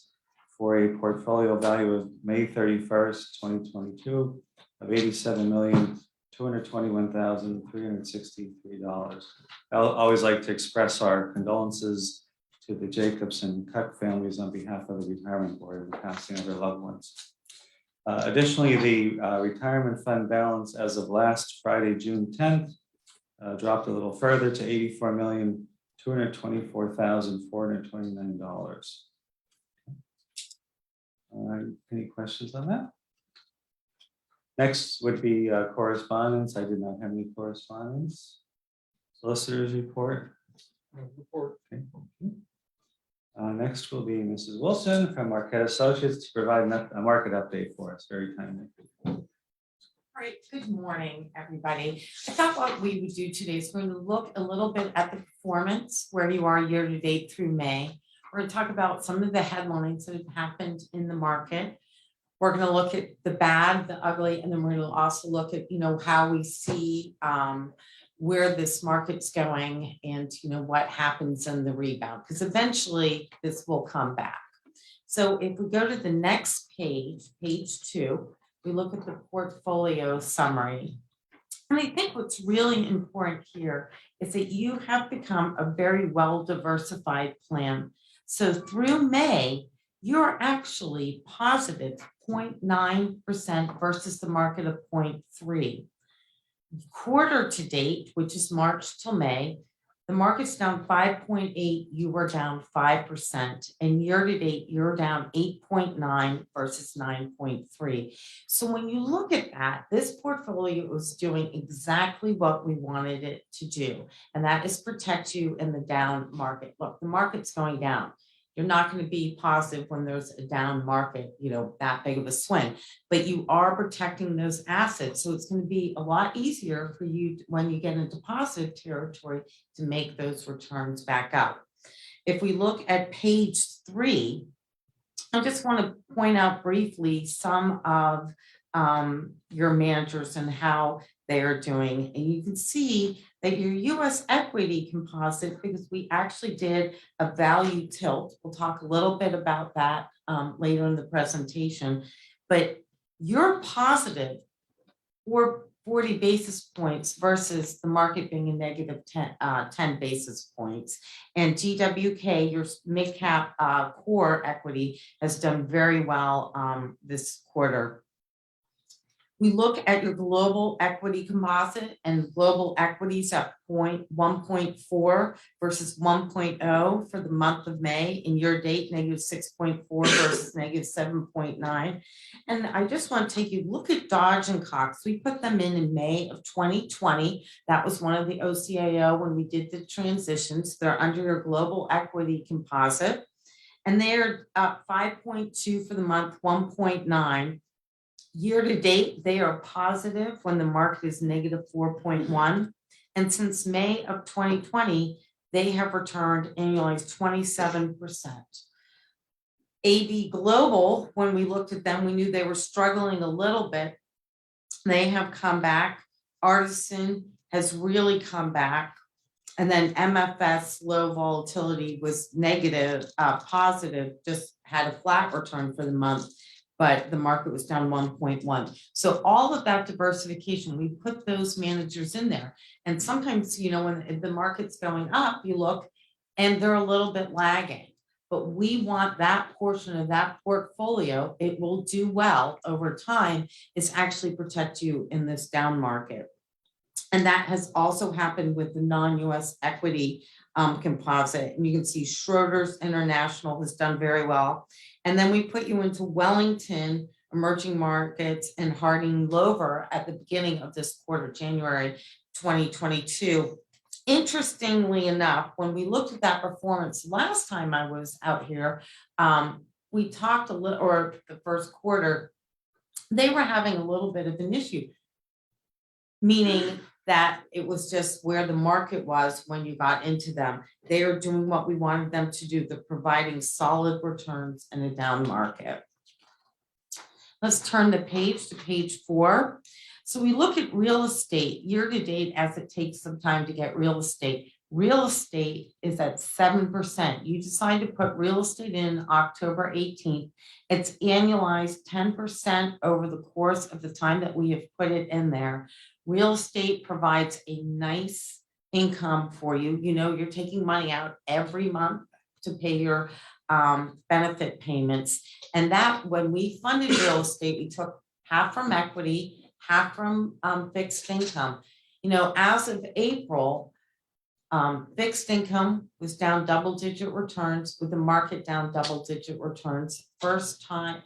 for a portfolio value of May 31st, 2022 of $87,221,363. I'll always like to express our condolences to the Jacobs and Cuck families on behalf of the retirement board and the passing of their loved ones. Additionally, the retirement fund balance as of last Friday, June 10th, dropped a little further to $84,224,429. Any questions on that? Next would be correspondence. I did not have any correspondence. Solicitors report. Report. Okay. Next will be Mrs. Wilson from Marquette Associates to provide a market update for us. Very timely. All right, good morning, everybody. I thought what we would do today is going to look a little bit at the performance, where you are year to date through May. We're going to talk about some of the headlines that have happened in the market. We're going to look at the bad, the ugly, and then we're going to also look at, how we see where this market's going and, what happens in the rebound, because eventually this will come back. So if we go to the next page, page 2, we look at the portfolio summary. And I think what's really important here is that you have become a very well diversified plan. So through May, you're actually positive 0.9% versus the market of 0.3. Quarter to date, which is March till May, the market's down 5.8, you were down 5%, and year to date, you're down 8.9 versus 9.3. So when you look at that, this portfolio is doing exactly what we wanted it to do, and that is protect you in the down market. Look, the market's going down. You're not going to be positive when there's a down market, that big of a swing, but you are protecting those assets. So it's going to be a lot easier for you when you get into positive territory to make those returns back up. If we look at page 3, I just want to point out briefly some of your managers and how they are doing. And you can see that your US equity composite, because we actually did a value tilt. We'll talk a little bit about that later in the presentation, but you're positive for 40 basis points versus the market being a negative 10 basis points. And GWK, your mid cap core equity, has done very well this quarter. We look at your global equity composite, and global equities at 1.4 versus 1.0 for the month of May. In year date, negative 6.4 versus negative 7.9. And I just want to take you, look at Dodge and Cox. We put them in May of 2020. That was one of the OCIO when we did the transitions. They're under your global equity composite. And they're up 5.2 for the month, 1.9. Year to date, they are positive when the market is negative 4.1. And since May of 2020, they have returned annualized 27%. AB Global, when we looked at them, we knew they were struggling a little bit. They have come back. Artisan has really come back. And then MFS, low volatility, was negative, positive, just had a flat return for the month, but the market was down 1.1. So all of that diversification, we put those managers in there. And sometimes, when the market's going up, you look and they're a little bit lagging. But we want that portion of that portfolio, it will do well over time, is actually protect you in this down market. And that has also happened with the non-US equity composite. And you can see Schroders International has done very well. And then we put you into Wellington, emerging markets, and Harding Lover at the beginning of this quarter, January 2022. Interestingly enough, when we looked at that performance last time I was out here, we talked a little, or the first quarter, they were having a little bit of an issue, meaning that it was just where the market was when you got into them. They are doing what we wanted them to do. They're providing solid returns in a down market. Let's turn the page to page 4. So we look at real estate year to date, as it takes some time to get real estate. Real estate is at 7%. You decide to put real estate in October 18th. It's annualized 10% over the course of the time that we have put it in there. Real estate provides a nice income for you. You're taking money out every month to pay your benefit payments. And that, when we funded real estate, we took half from equity, half from fixed income. As of April, fixed income was down double-digit returns, with the market down double-digit returns. First time,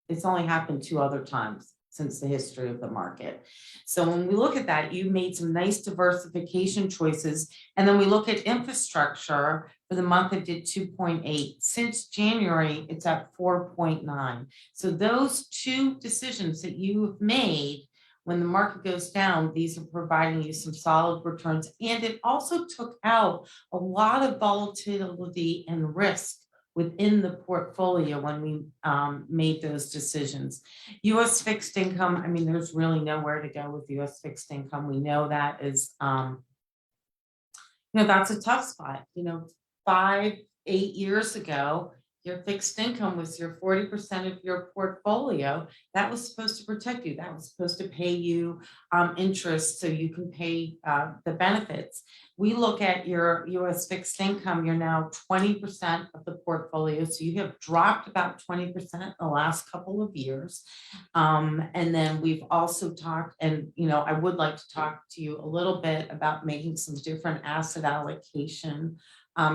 it's only happened 2 other times since the history of the market. So when we look at that, you made some nice diversification choices. And then we look at infrastructure. For the month, it did 2.8. Since January, it's at 4.9. So those 2 decisions that you have made when the market goes down, these are providing you some solid returns. And it also took out a lot of volatility and risk within the portfolio when we made those decisions. US fixed income, I mean, there's really nowhere to go with US fixed income. We know that is, that's a tough spot. 5-8 years ago, your fixed income was your 40% of your portfolio. That was supposed to protect you. That was supposed to pay you interest so you can pay the benefits. We look at your US fixed income, you're now 20% of the portfolio. So you have dropped about 20% in the last couple of years. And then we've also talked, and I would like to talk to you a little bit about making some different asset allocation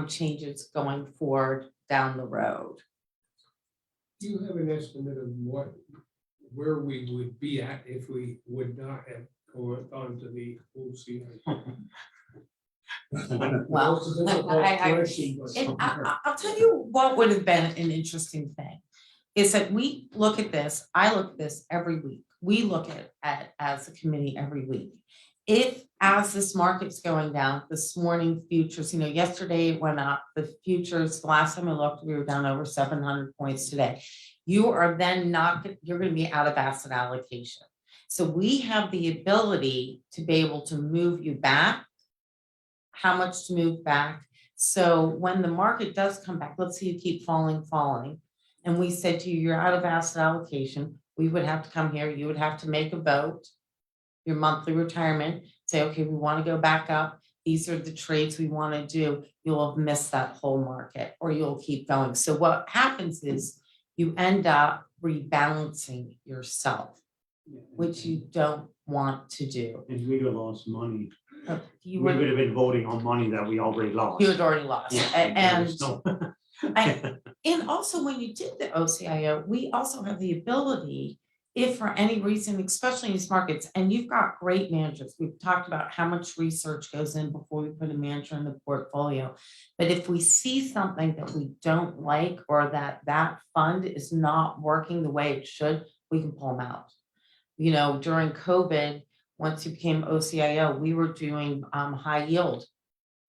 changes going forward down the road. Do you have an estimate of where we would be at if we would not have gone to the OCI? Well, It's a difficult question, but- I'll tell you what would have been an interesting thing, is that we look at this, I look at this every week. We look at as a committee every week. If, as this market's going down, this morning futures, yesterday it went up, the futures, the last time I looked, we were down over 700 points today. You are then you're going to be out of asset allocation. So we have the ability to be able to move you back, how much to move back. So when the market does come back, let's say you keep falling, and we said to you, you're out of asset allocation, we would have to come here, you would have to make a vote, your monthly retirement, say, okay, we want to go back up. These are the trades we want to do. You'll have missed that whole market, or you'll keep going. So what happens is you end up rebalancing yourself, which you don't want to do. And we would have lost money. You We would have been voting on money that we already lost. You had already lost. Yeah, And there's no- And also, when you did the OCIO, we also have the ability, if for any reason, especially in these markets, and you've got great managers, we've talked about how much research goes in before we put a manager in the portfolio. But if we see something that we don't like, or that fund is not working the way it should, we can pull them out. During COVID, once you became OCIO, we were doing high yield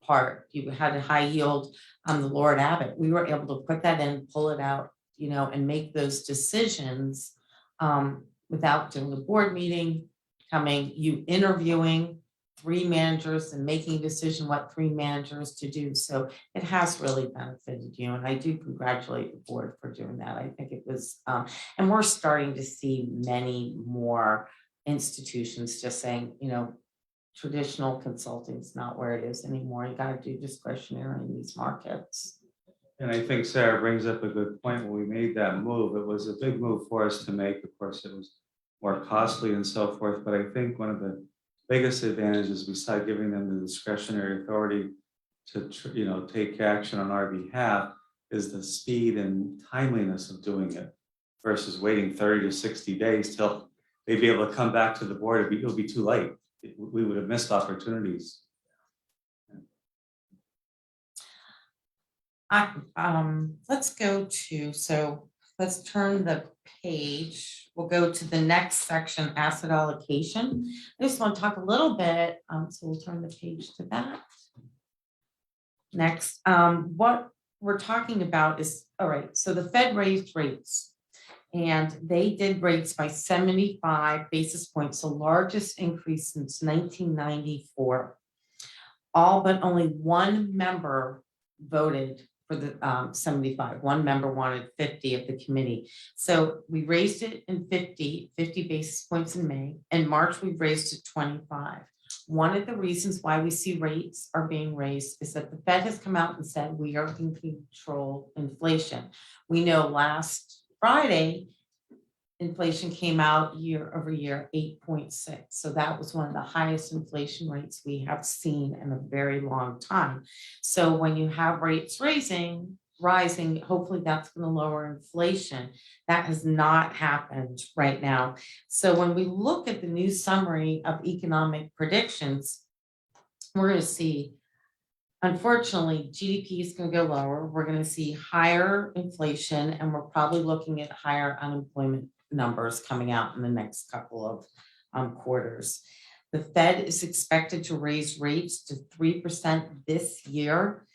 part. You had a high yield on the Lord Abbott. We were able to put that in, pull it out, and make those decisions without doing a board meeting, you interviewing 3 managers and making a decision what 3 managers to do. So it has really benefited you. And I do congratulate the board for doing that. I think it was, and we're starting to see many more institutions just saying, traditional consulting is not where it is anymore. You got to do discretionary in these markets. And I think Sarah brings up a good point. When we made that move, it was a big move for us to make. Of course, it was more costly and so forth. But I think one of the biggest advantages, besides giving them the discretionary authority to take action on our behalf, is the speed and timeliness of doing it versus waiting 30 to 60 days till they'd be able to come back to the board. It'll be too late. We would have missed opportunities. Let's turn the page. We'll go to the next section, asset allocation. I just want to talk a little bit, so we'll turn the page to that. Next, what we're talking about is, all right, so the Fed raised rates, and they did rates by 75 basis points, the largest increase since 1994. All but only one member voted for the 75. One member wanted 50 of the committee. So we raised it in 50 basis points in May. In March, we raised it 25. One of the reasons why we see rates are being raised is that the Fed has come out and said we are going to control inflation. We know last Friday, inflation came out year over year, 8.6. So that was one of the highest inflation rates we have seen in a very long time. So when you have rates rising, hopefully that's going to lower inflation. That has not happened right now. So when we look at the new summary of economic predictions, we're going to see, unfortunately, GDP is going to go lower. We're going to see higher inflation, and we're probably looking at higher unemployment numbers coming out in the next couple quarters. The Fed is expected to raise rates to 3% this year,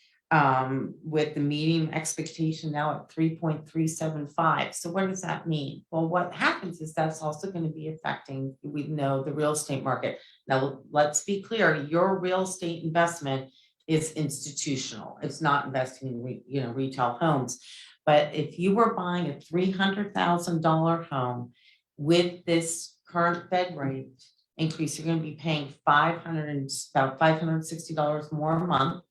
with the median expectation now at 3.375. So what does that mean? Well, what happens is that's also going to be affecting, we know, the real estate market. Now, let's be clear, your real estate investment is institutional. It's not investing in retail homes. But if you were buying a $300,000 home with this current Fed rate increase, you're going to be paying about $560 more a month.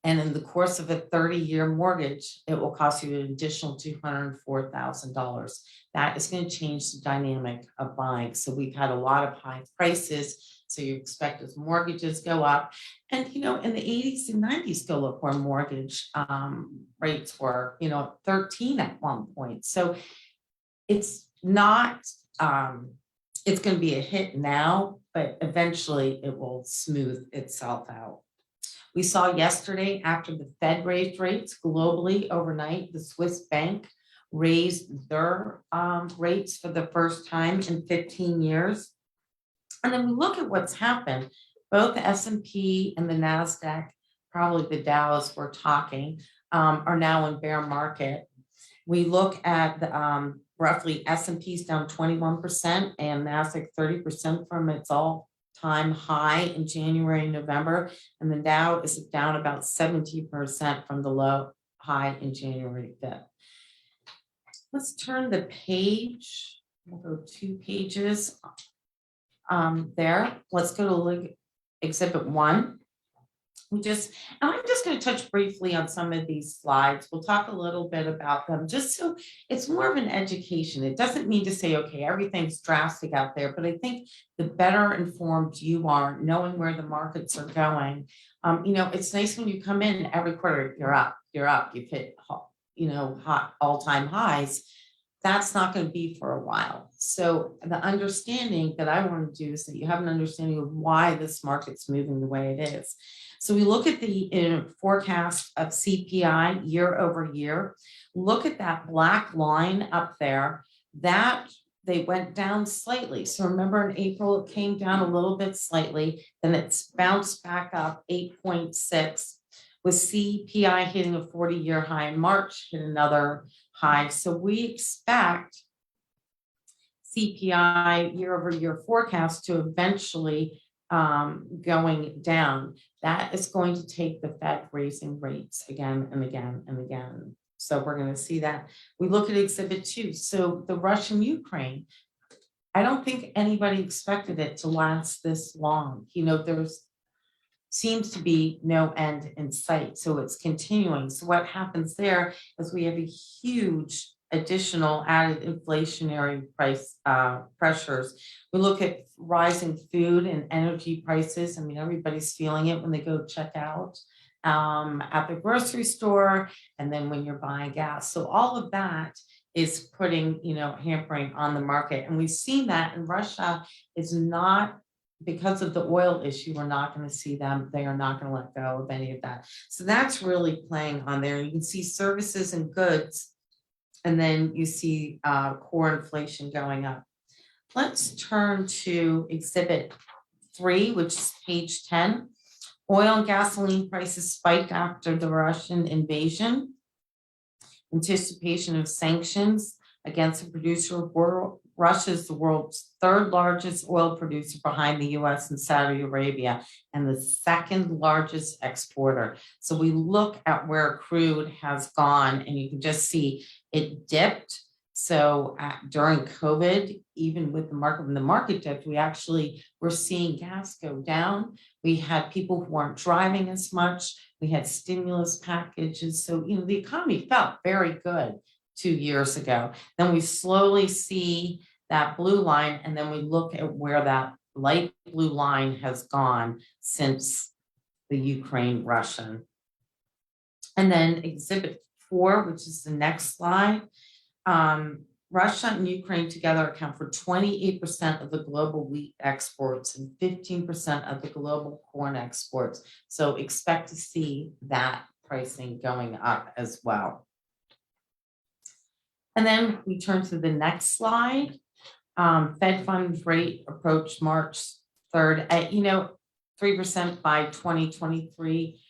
And in the course of a 30-year mortgage, it will cost you an additional $204,000. That is going to change the dynamic of buying. So we've had a lot of high prices. So you expect as mortgages go up. And, in the 80s and 90s, still look where mortgage rates were, 13 at one point. So it's not, it's going to be a hit now, but eventually it will smooth itself out. We saw yesterday, after the Fed raised rates globally overnight, the Swiss bank raised their rates for the first time in 15 years. And then we look at what's happened. Both the S&P and the NASDAQ, probably the Dow as we're talking, are now in bear market. We look at the roughly S&P's down 21% and NASDAQ 30% from its all-time high in January and November. And the Dow is down about 17% from the low high in January 5th. Let's turn the page. We'll go 2 pages. There, let's go to Exhibit 1. I'm just going to touch briefly on some of these slides. We'll talk a little bit about them, just so it's more of an education. It doesn't mean to say, okay, everything's drastic out there, but I think the better informed you are, knowing where the markets are going. It's nice when you come in every quarter, you're up, you've hit, hot all-time highs. That's not going to be for a while. So the understanding that I want to do is that you have an understanding of why this market's moving the way it is. So we look at the forecast of CPI year over year. Look at that black line up there. That they went down slightly. So remember in April, it came down a little bit slightly, then it's bounced back up 8.6. With CPI hitting a 40-year high in March, hit another high. So we expect CPI year over year forecast to eventually going down. That is going to take the Fed raising rates again and again and again. So we're going to see that. We look at Exhibit 2. So the Russian-Ukraine, I don't think anybody expected it to last this long. There's seems to be no end in sight. So it's continuing. So what happens there is we have a huge additional added inflationary price pressures. We look at rising food and energy prices. I mean, everybody's feeling it when they go check out at the grocery store, and then when you're buying gas. So all of that is putting, hampering on the market. And we've seen that in Russia is not, because of the oil issue, we're not going to see them. They are not going to let go of any of that. So that's really playing on there. You can see services and goods, and then you see core inflation going up. Let's turn to Exhibit 3, which is page 10. Oil and gasoline prices spiked after the Russian invasion. Anticipation of sanctions against a producer of world. Russia is the world's 3rd largest oil producer behind the US and Saudi Arabia, and the 2nd largest exporter. So we look at where crude has gone, and you can just see it dipped. So during COVID, even with the market, when the market dipped, we actually were seeing gas go down. We had people who weren't driving as much. We had stimulus packages. So, the economy felt very good 2 years ago. Then we slowly see that blue line, and then we look at where that light blue line has gone since the Ukraine-Russian. And then Exhibit 4, which is the next slide. Russia and Ukraine together account for 28% of the global wheat exports and 15% of the global corn exports. So expect to see that pricing going up as well. And then we turn to the next slide. Fed funds rate approached March 3rd at, 3% by 2023.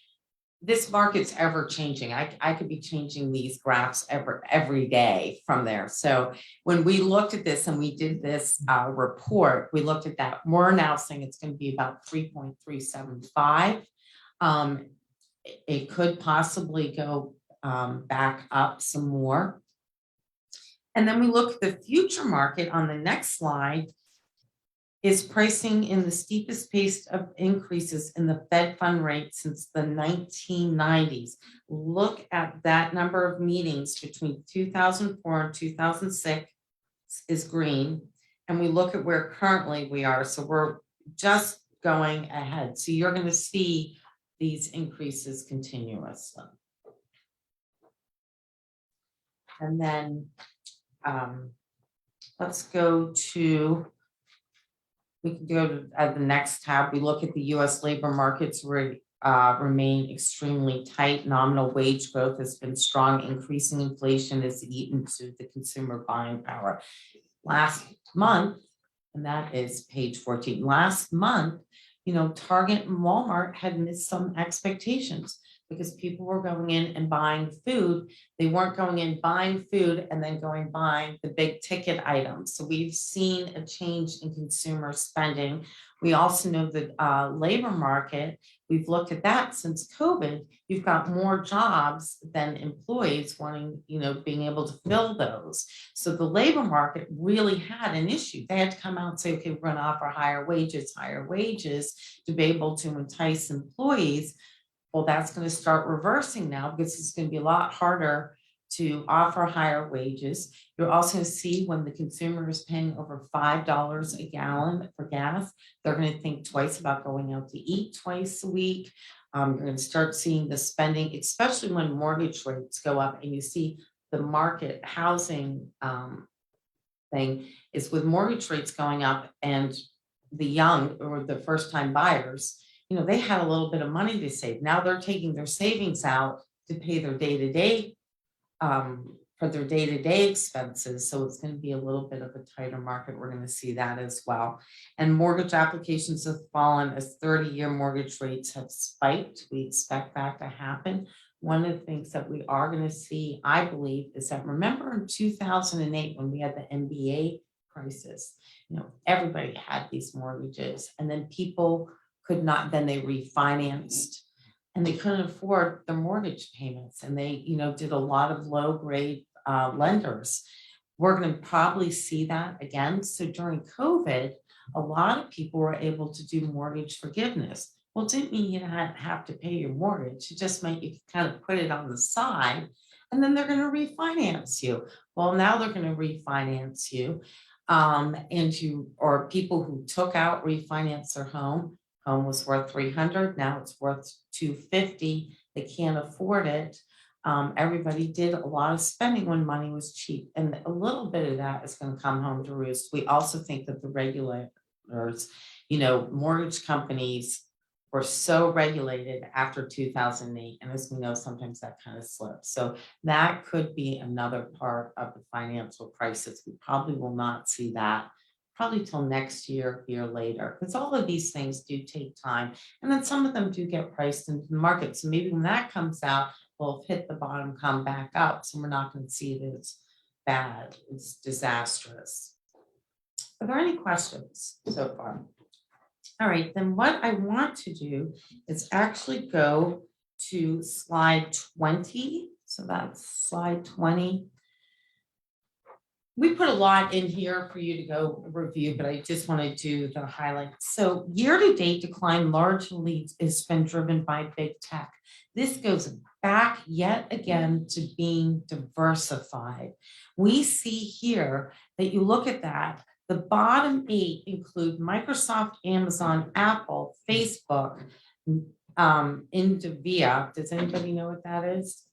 This market's ever changing. I could be changing these graphs every day from there. So when we looked at this and we did this report, we looked at that. We're now saying it's going to be about 3.375. It could possibly go back up some more. And then we look at the future market on the next slide. Is pricing in the steepest pace of increases in the Fed fund rate since the 1990s. Look at that number of meetings between 2004 and 2006 is green. And we look at where currently we are. So we're just going ahead. So you're going to see these increases continuously. And then let's go to, we can go to the next tab. We look at the US labor markets remain extremely tight. Nominal wage growth has been strong. Increasing inflation has eaten to the consumer buying power. Last month, and that is page 14, last month, Target and Walmart had missed some expectations because people were going in and buying food. They weren't going in buying food and then buying the big ticket items. So we've seen a change in consumer spending. We also know that labor market, we've looked at that since COVID. You've got more jobs than employees wanting, being able to fill those. So the labor market really had an issue. They had to come out and say, okay, we're going to offer higher wages to be able to entice employees. Well, that's going to start reversing now because it's going to be a lot harder to offer higher wages. You're also going to see when the consumer is paying over $5 a gallon for gas, they're going to think twice about going out to eat twice a week. You're going to start seeing the spending, especially when mortgage rates go up and you see the market housing thing is with mortgage rates going up and the young or the first time buyers, they had a little bit of money to save. Now they're taking their savings out to pay their day-to-day for their day-to-day expenses. So it's going to be a little bit of a tighter market. We're going to see that as well. And mortgage applications have fallen as 30-year mortgage rates have spiked. We expect that to happen. One of the things that we are going to see, I believe, is that remember in 2008 when we had the MBA crisis, everybody had these mortgages and then people could not, then they refinanced and they couldn't afford the mortgage payments and they, did a lot of low grade lenders. We're going to probably see that again. So during COVID, a lot of people were able to do mortgage forgiveness. Well, it didn't mean you have to pay your mortgage. It just meant you could kind of put it on the side and then they're going to refinance you. Well, now they're going to refinance you. Or people who took out, refinance their home was worth $300. Now it's worth $250. They can't afford it. Everybody did a lot of spending when money was cheap. And a little bit of that is going to come home to roost. We also think that the regulators, mortgage companies were so regulated after 2008. And as we know, sometimes that kind of slips. So that could be another part of the financial crisis. We probably will not see that probably till next year later, because all of these things do take time. And then some of them do get priced into the market. So maybe when that comes out, we'll hit the bottom, come back up. So we're not going to see it as bad. It's disastrous. Are there any questions so far? All right, then what I want to do is actually go to slide 20. So that's slide 20. We put a lot in here for you to go review, but I just want to do the highlights. So year-to-date decline largely has been driven by big tech. This goes back yet again to being diversified. We see here that you look at that, the bottom 8 include Microsoft, Amazon, Apple, Facebook, Nvidia. Does anybody know what that is?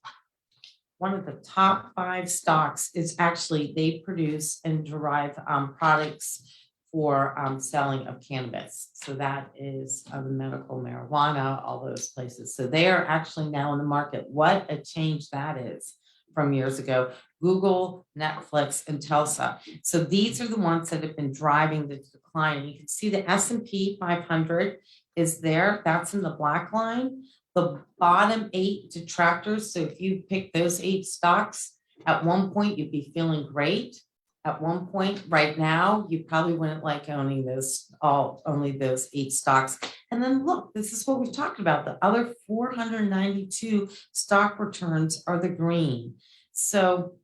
One of the top 5 stocks is actually, they produce and derive products for selling of cannabis. So that is the medical marijuana, all those places. So they are actually now in the market. What a change that is from years ago, Google, Netflix, and Telsa. So these are the ones that have been driving the decline. You can see the S&P 500 is there. That's in the black line. The bottom 8 detractors. So if you pick those 8 stocks, at one point you'd be feeling great. At one point, right now, you probably wouldn't like owning only those 8 stocks. And then look, this is what we've talked about. The other 492 stock returns are the green. So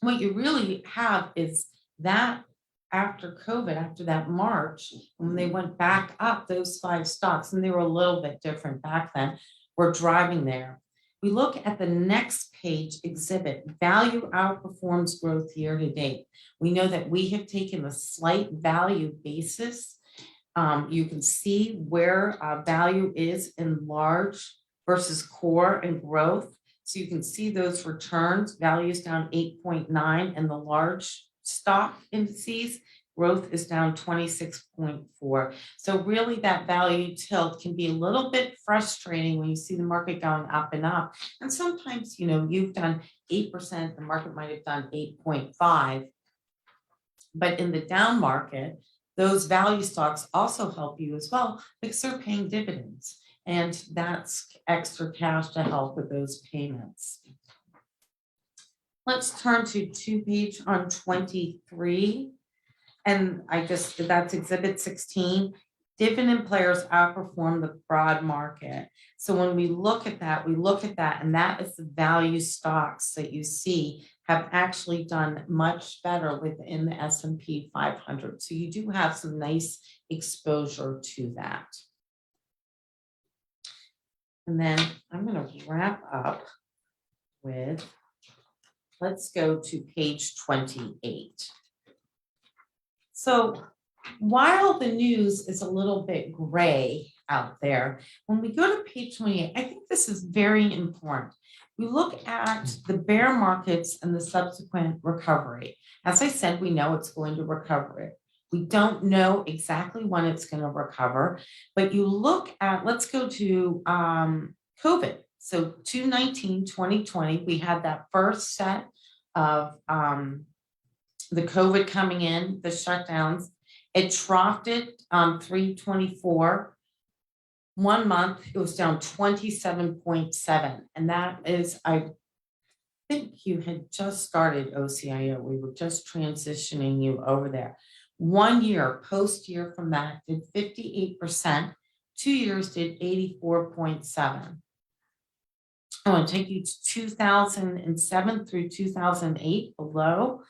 what you really have is that after COVID, after that March, when they went back up, those 5 stocks, and they were a little bit different back then, were driving there. We look at the next page exhibit, value outperforms growth year to date. We know that we have taken a slight value basis. You can see where value is in large versus core and growth. So you can see those returns, values down 8.9 in the large stock indices. Growth is down 26.4. So really that value tilt can be a little bit frustrating when you see the market going up and up. And sometimes, you've done 8%, the market might have done 8.5. But in the down market, those value stocks also help you as well because they're paying dividends. And that's extra cash to help with those payments. Let's turn to page on 23. And that's exhibit 16. Dividend players outperform the broad market. So when we look at that, and that is the value stocks that you see have actually done much better within the S&P 500. So you do have some nice exposure to that. And then I'm going to wrap up with, let's go to page 28. So while the news is a little bit gray out there, when we go to page 28, I think this is very important. We look at the bear markets and the subsequent recovery. As I said, we know it's going to recover. We don't know exactly when it's going to recover, but you look at, let's go to COVID. So 2020, we had that first set of the COVID coming in, the shutdowns. It troughed it on 3/24. 1 month, it was down 27.7. And that is, I think you had just started OCIO. We were just transitioning you over there. 1 year, post year from that, did 58%. 2 years did 84.7. I want to take you to 2007 through 2008 below.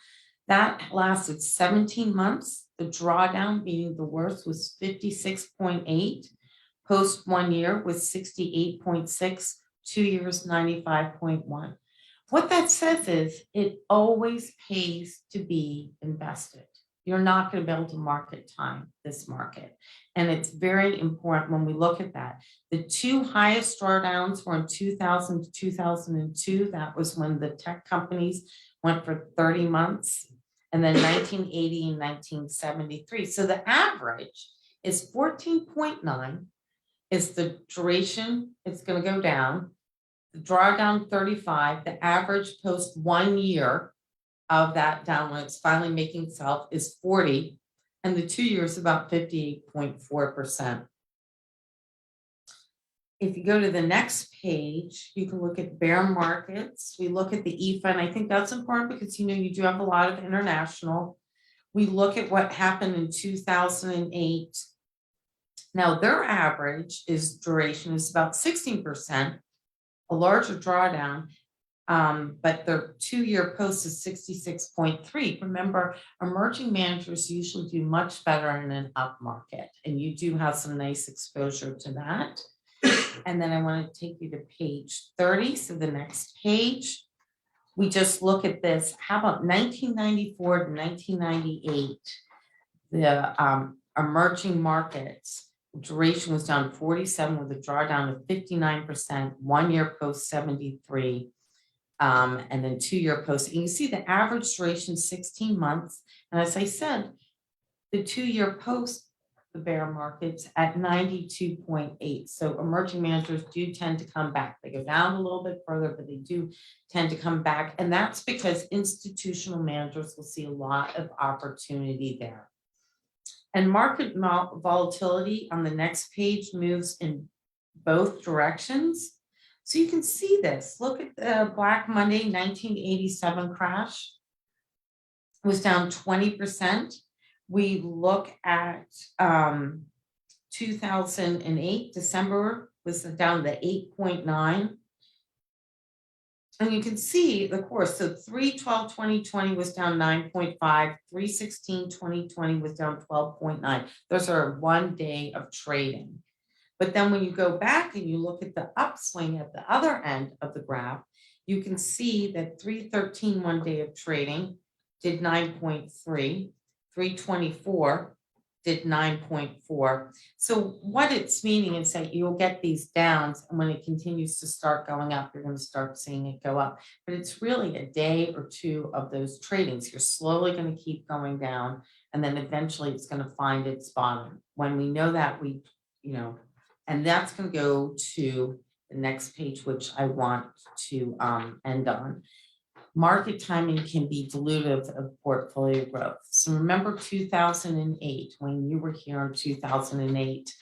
That lasted 17 months. The drawdown being the worst was 56.8. Post 1 year was 68.6. 2 years, 95.1. What that says is it always pays to be invested. You're not going to be able to market time this market. And it's very important when we look at that. The 2 highest drawdowns were in 2000 to 2002. That was when the tech companies went for 30 months. And then 1980 and 1973. So the average is 14.9 is the duration. It's going to go down. The drawdown 35, the average post 1 year of that down when it's finally making itself is 40, and the 2 years about 58.4%. If you go to the next page, you can look at bear markets. We look at the EFA, and I think that's important because you do have a lot of international. We look at what happened in 2008. Now their average duration is about 16%, a larger drawdown, but their 2 year post is 66.3. Remember, emerging managers usually do much better in an up market, and you do have some nice exposure to that. And then I want to take you to page 30. So the next page, we just look at this. How about 1994 to 1998? The emerging markets duration was down 47 with a drawdown of 59%, 1 year post 73, and then 2 year post. And you see the average duration 16 months. And as I said, the 2 year post, the bear markets at 92.8. So emerging managers do tend to come back. They go down a little bit further, but they do tend to come back. And that's because institutional managers will see a lot of opportunity there. And market volatility on the next page moves in both directions. So you can see this. Look at the Black Monday 1987 crash. It was down 20%. We look at 2008, December was down to 8.9. And you can see the course. So 3/12/2020 was down 9.5, 3/16/2020 was down 12.9. Those are 1 day of trading. But then when you go back and you look at the upswing at the other end of the graph, you can see that 3/13 1 day of trading did 9.3, 3/24 did 9.4. So what it's meaning is that you'll get these downs, and when it continues to start going up, you're going to start seeing it go up. But it's really a day or two of those tradings. You're slowly going to keep going down, and then eventually it's going to find its bottom. When we know that, and that's going to go to the next page, which I want to end on. Market timing can be dilutive of portfolio growth. So remember 2008, when you were here in 2008,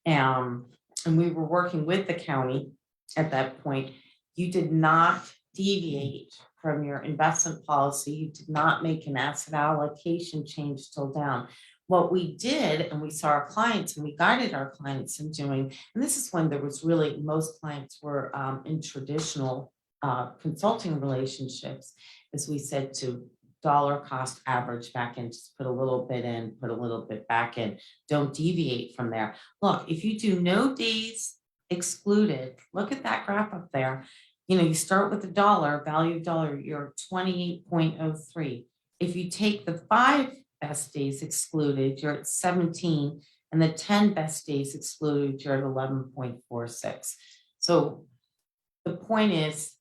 and we were working with the county at that point, you did not deviate from your investment policy. You did not make an asset allocation change till down. What we did, and we saw our clients and we guided our clients in doing, and this is when there was really, most clients were in traditional consulting relationships, as we said, to dollar cost average back in, just put a little bit in, put a little bit back in, don't deviate from there. Look, if you do no days excluded, look at that graph up there. You start with the dollar, value of dollar, you're 28.03. If you take the 5 best days excluded, you're at 17, and the 10 best days excluded, you're at 11.46. So the point is,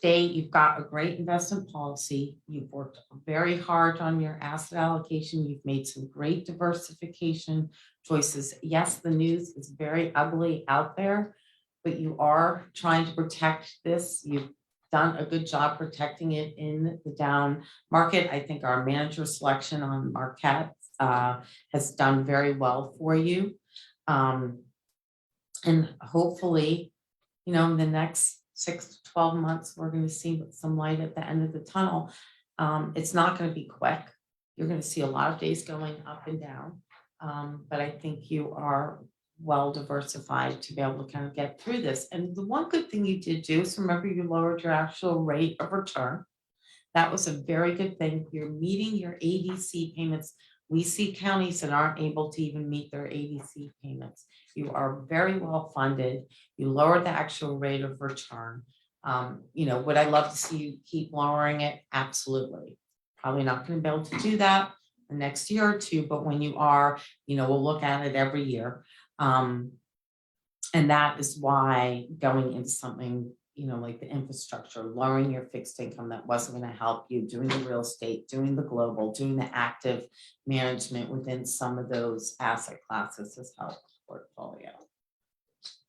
you've got a great investment policy. You've worked very hard on your asset allocation. You've made some great diversification choices. Yes, the news is very ugly out there, but you are trying to protect this. You've done a good job protecting it in the down market. I think our manager selection on Marquette has done very well for you. And hopefully, in the next 6 to 12 months, we're going to see some light at the end of the tunnel. It's not going to be quick. You're going to see a lot of days going up and down. But I think you are well diversified to be able to kind of get through this. And the one good thing you did do is, remember, you lowered your actual rate of return. That was a very good thing. You're meeting your ADC payments. We see counties that aren't able to even meet their ADC payments. You are very well funded. You lowered the actual rate of return. Would I love to see you keep lowering it? Absolutely. Probably not going to be able to do that the next year or two, but when you are, we'll look at it every year. And that is why going into something, like the infrastructure, lowering your fixed income that wasn't going to help you, doing the real estate, doing the global, doing the active management within some of those asset classes has helped the portfolio.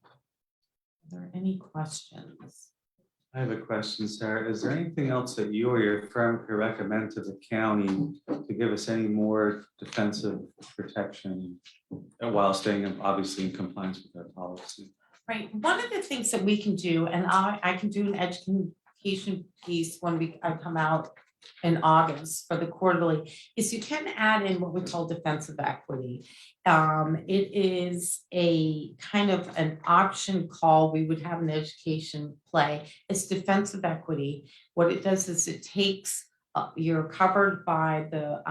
Are there any questions? I have a question, Sarah. Is there anything else that you or your firm could recommend to the county to give us any more defensive protection while staying obviously in compliance with our policy? Right. One of the things that we can do, and I can do an education piece when I come out in August for the quarterly, is you can add in what we call defensive equity. It is a kind of an option call. We would have an education play. It's defensive equity. What it does is it takes, you're covered by the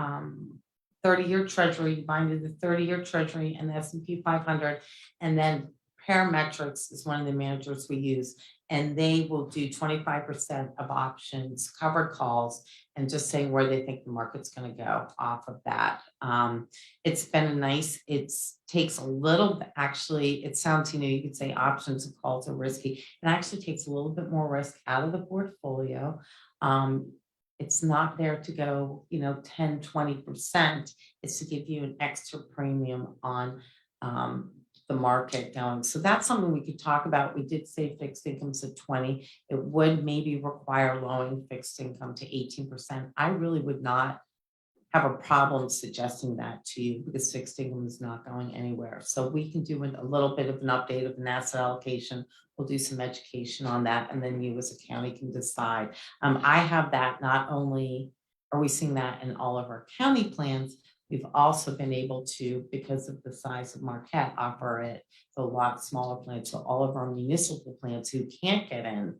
30-year treasury, you bind to the 30-year treasury and the S&P 500, and then Parametrics is one of the managers we use, and they will do 25% of options, covered calls, and just saying where they think the market's going to go off of that. It's been it takes a little bit, actually, it sounds, you could say options and calls are risky. It actually takes a little bit more risk out of the portfolio. It's not there to go, 10, 20%. It's to give you an extra premium on the market going. So that's something we could talk about. We did say fixed incomes at 20. It would maybe require lowering fixed income to 18%. I really would not have a problem suggesting that to you because fixed income is not going anywhere. So we can do a little bit of an update of an asset allocation. We'll do some education on that, and then you as a county can decide. I have that, not only are we seeing that in all of our county plans, we've also been able to, because of the size of Marquette, offer it to a lot smaller plants. So all of our municipal plants who can't get in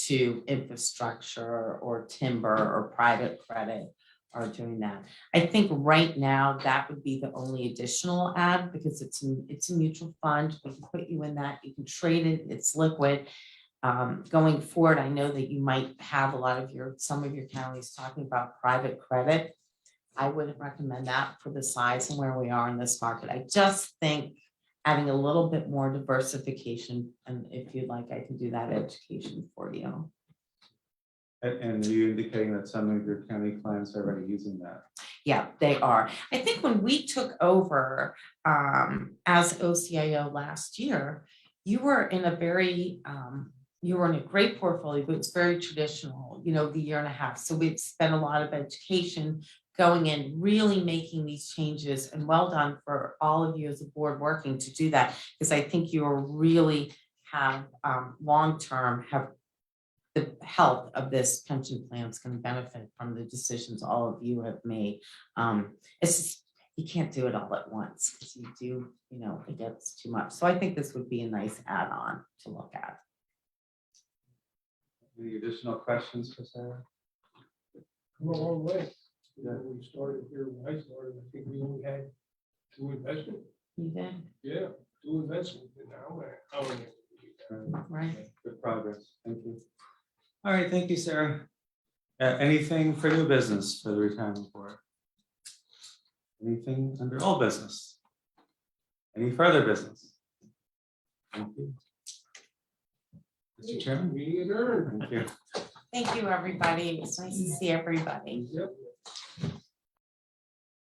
to infrastructure or timber or private credit are doing that. I think right now that would be the only additional add because it's a mutual fund. We can put you in that. You can trade it. It's liquid. Going forward, I know that you might have some of your counties talking about private credit. I wouldn't recommend that for the size and where we are in this market. I just think adding a little bit more diversification, and if you'd like, I can do that education for you. And are you indicating that some of your county clients are already using that? Yeah, they are. I think when we took over as OCIO last year, you were in a great portfolio, but it's very traditional, the year and a half. So we've spent a lot of education going in, really making these changes, and well done for all of you as a board working to do that, because I think you are really have long-term have the health of this pension plan is going to benefit from the decisions all of you have made. It's just, you can't do it all at once because you do, it gets too much. So I think this would be a nice add-on to look at. Any additional questions for Sarah? Come a long way. When we started here, when I started, I think we only had 2 investments. You did, Yeah, 2 investments. And now how many? right? Good progress. Thank you. All right, thank you, Sarah. Anything for new business for the retirement board? Anything under old business? Any further business? Thank you. Mr. Chairman? We adjourned. Thank you. Thank you, everybody. It's nice to see everybody. Yep.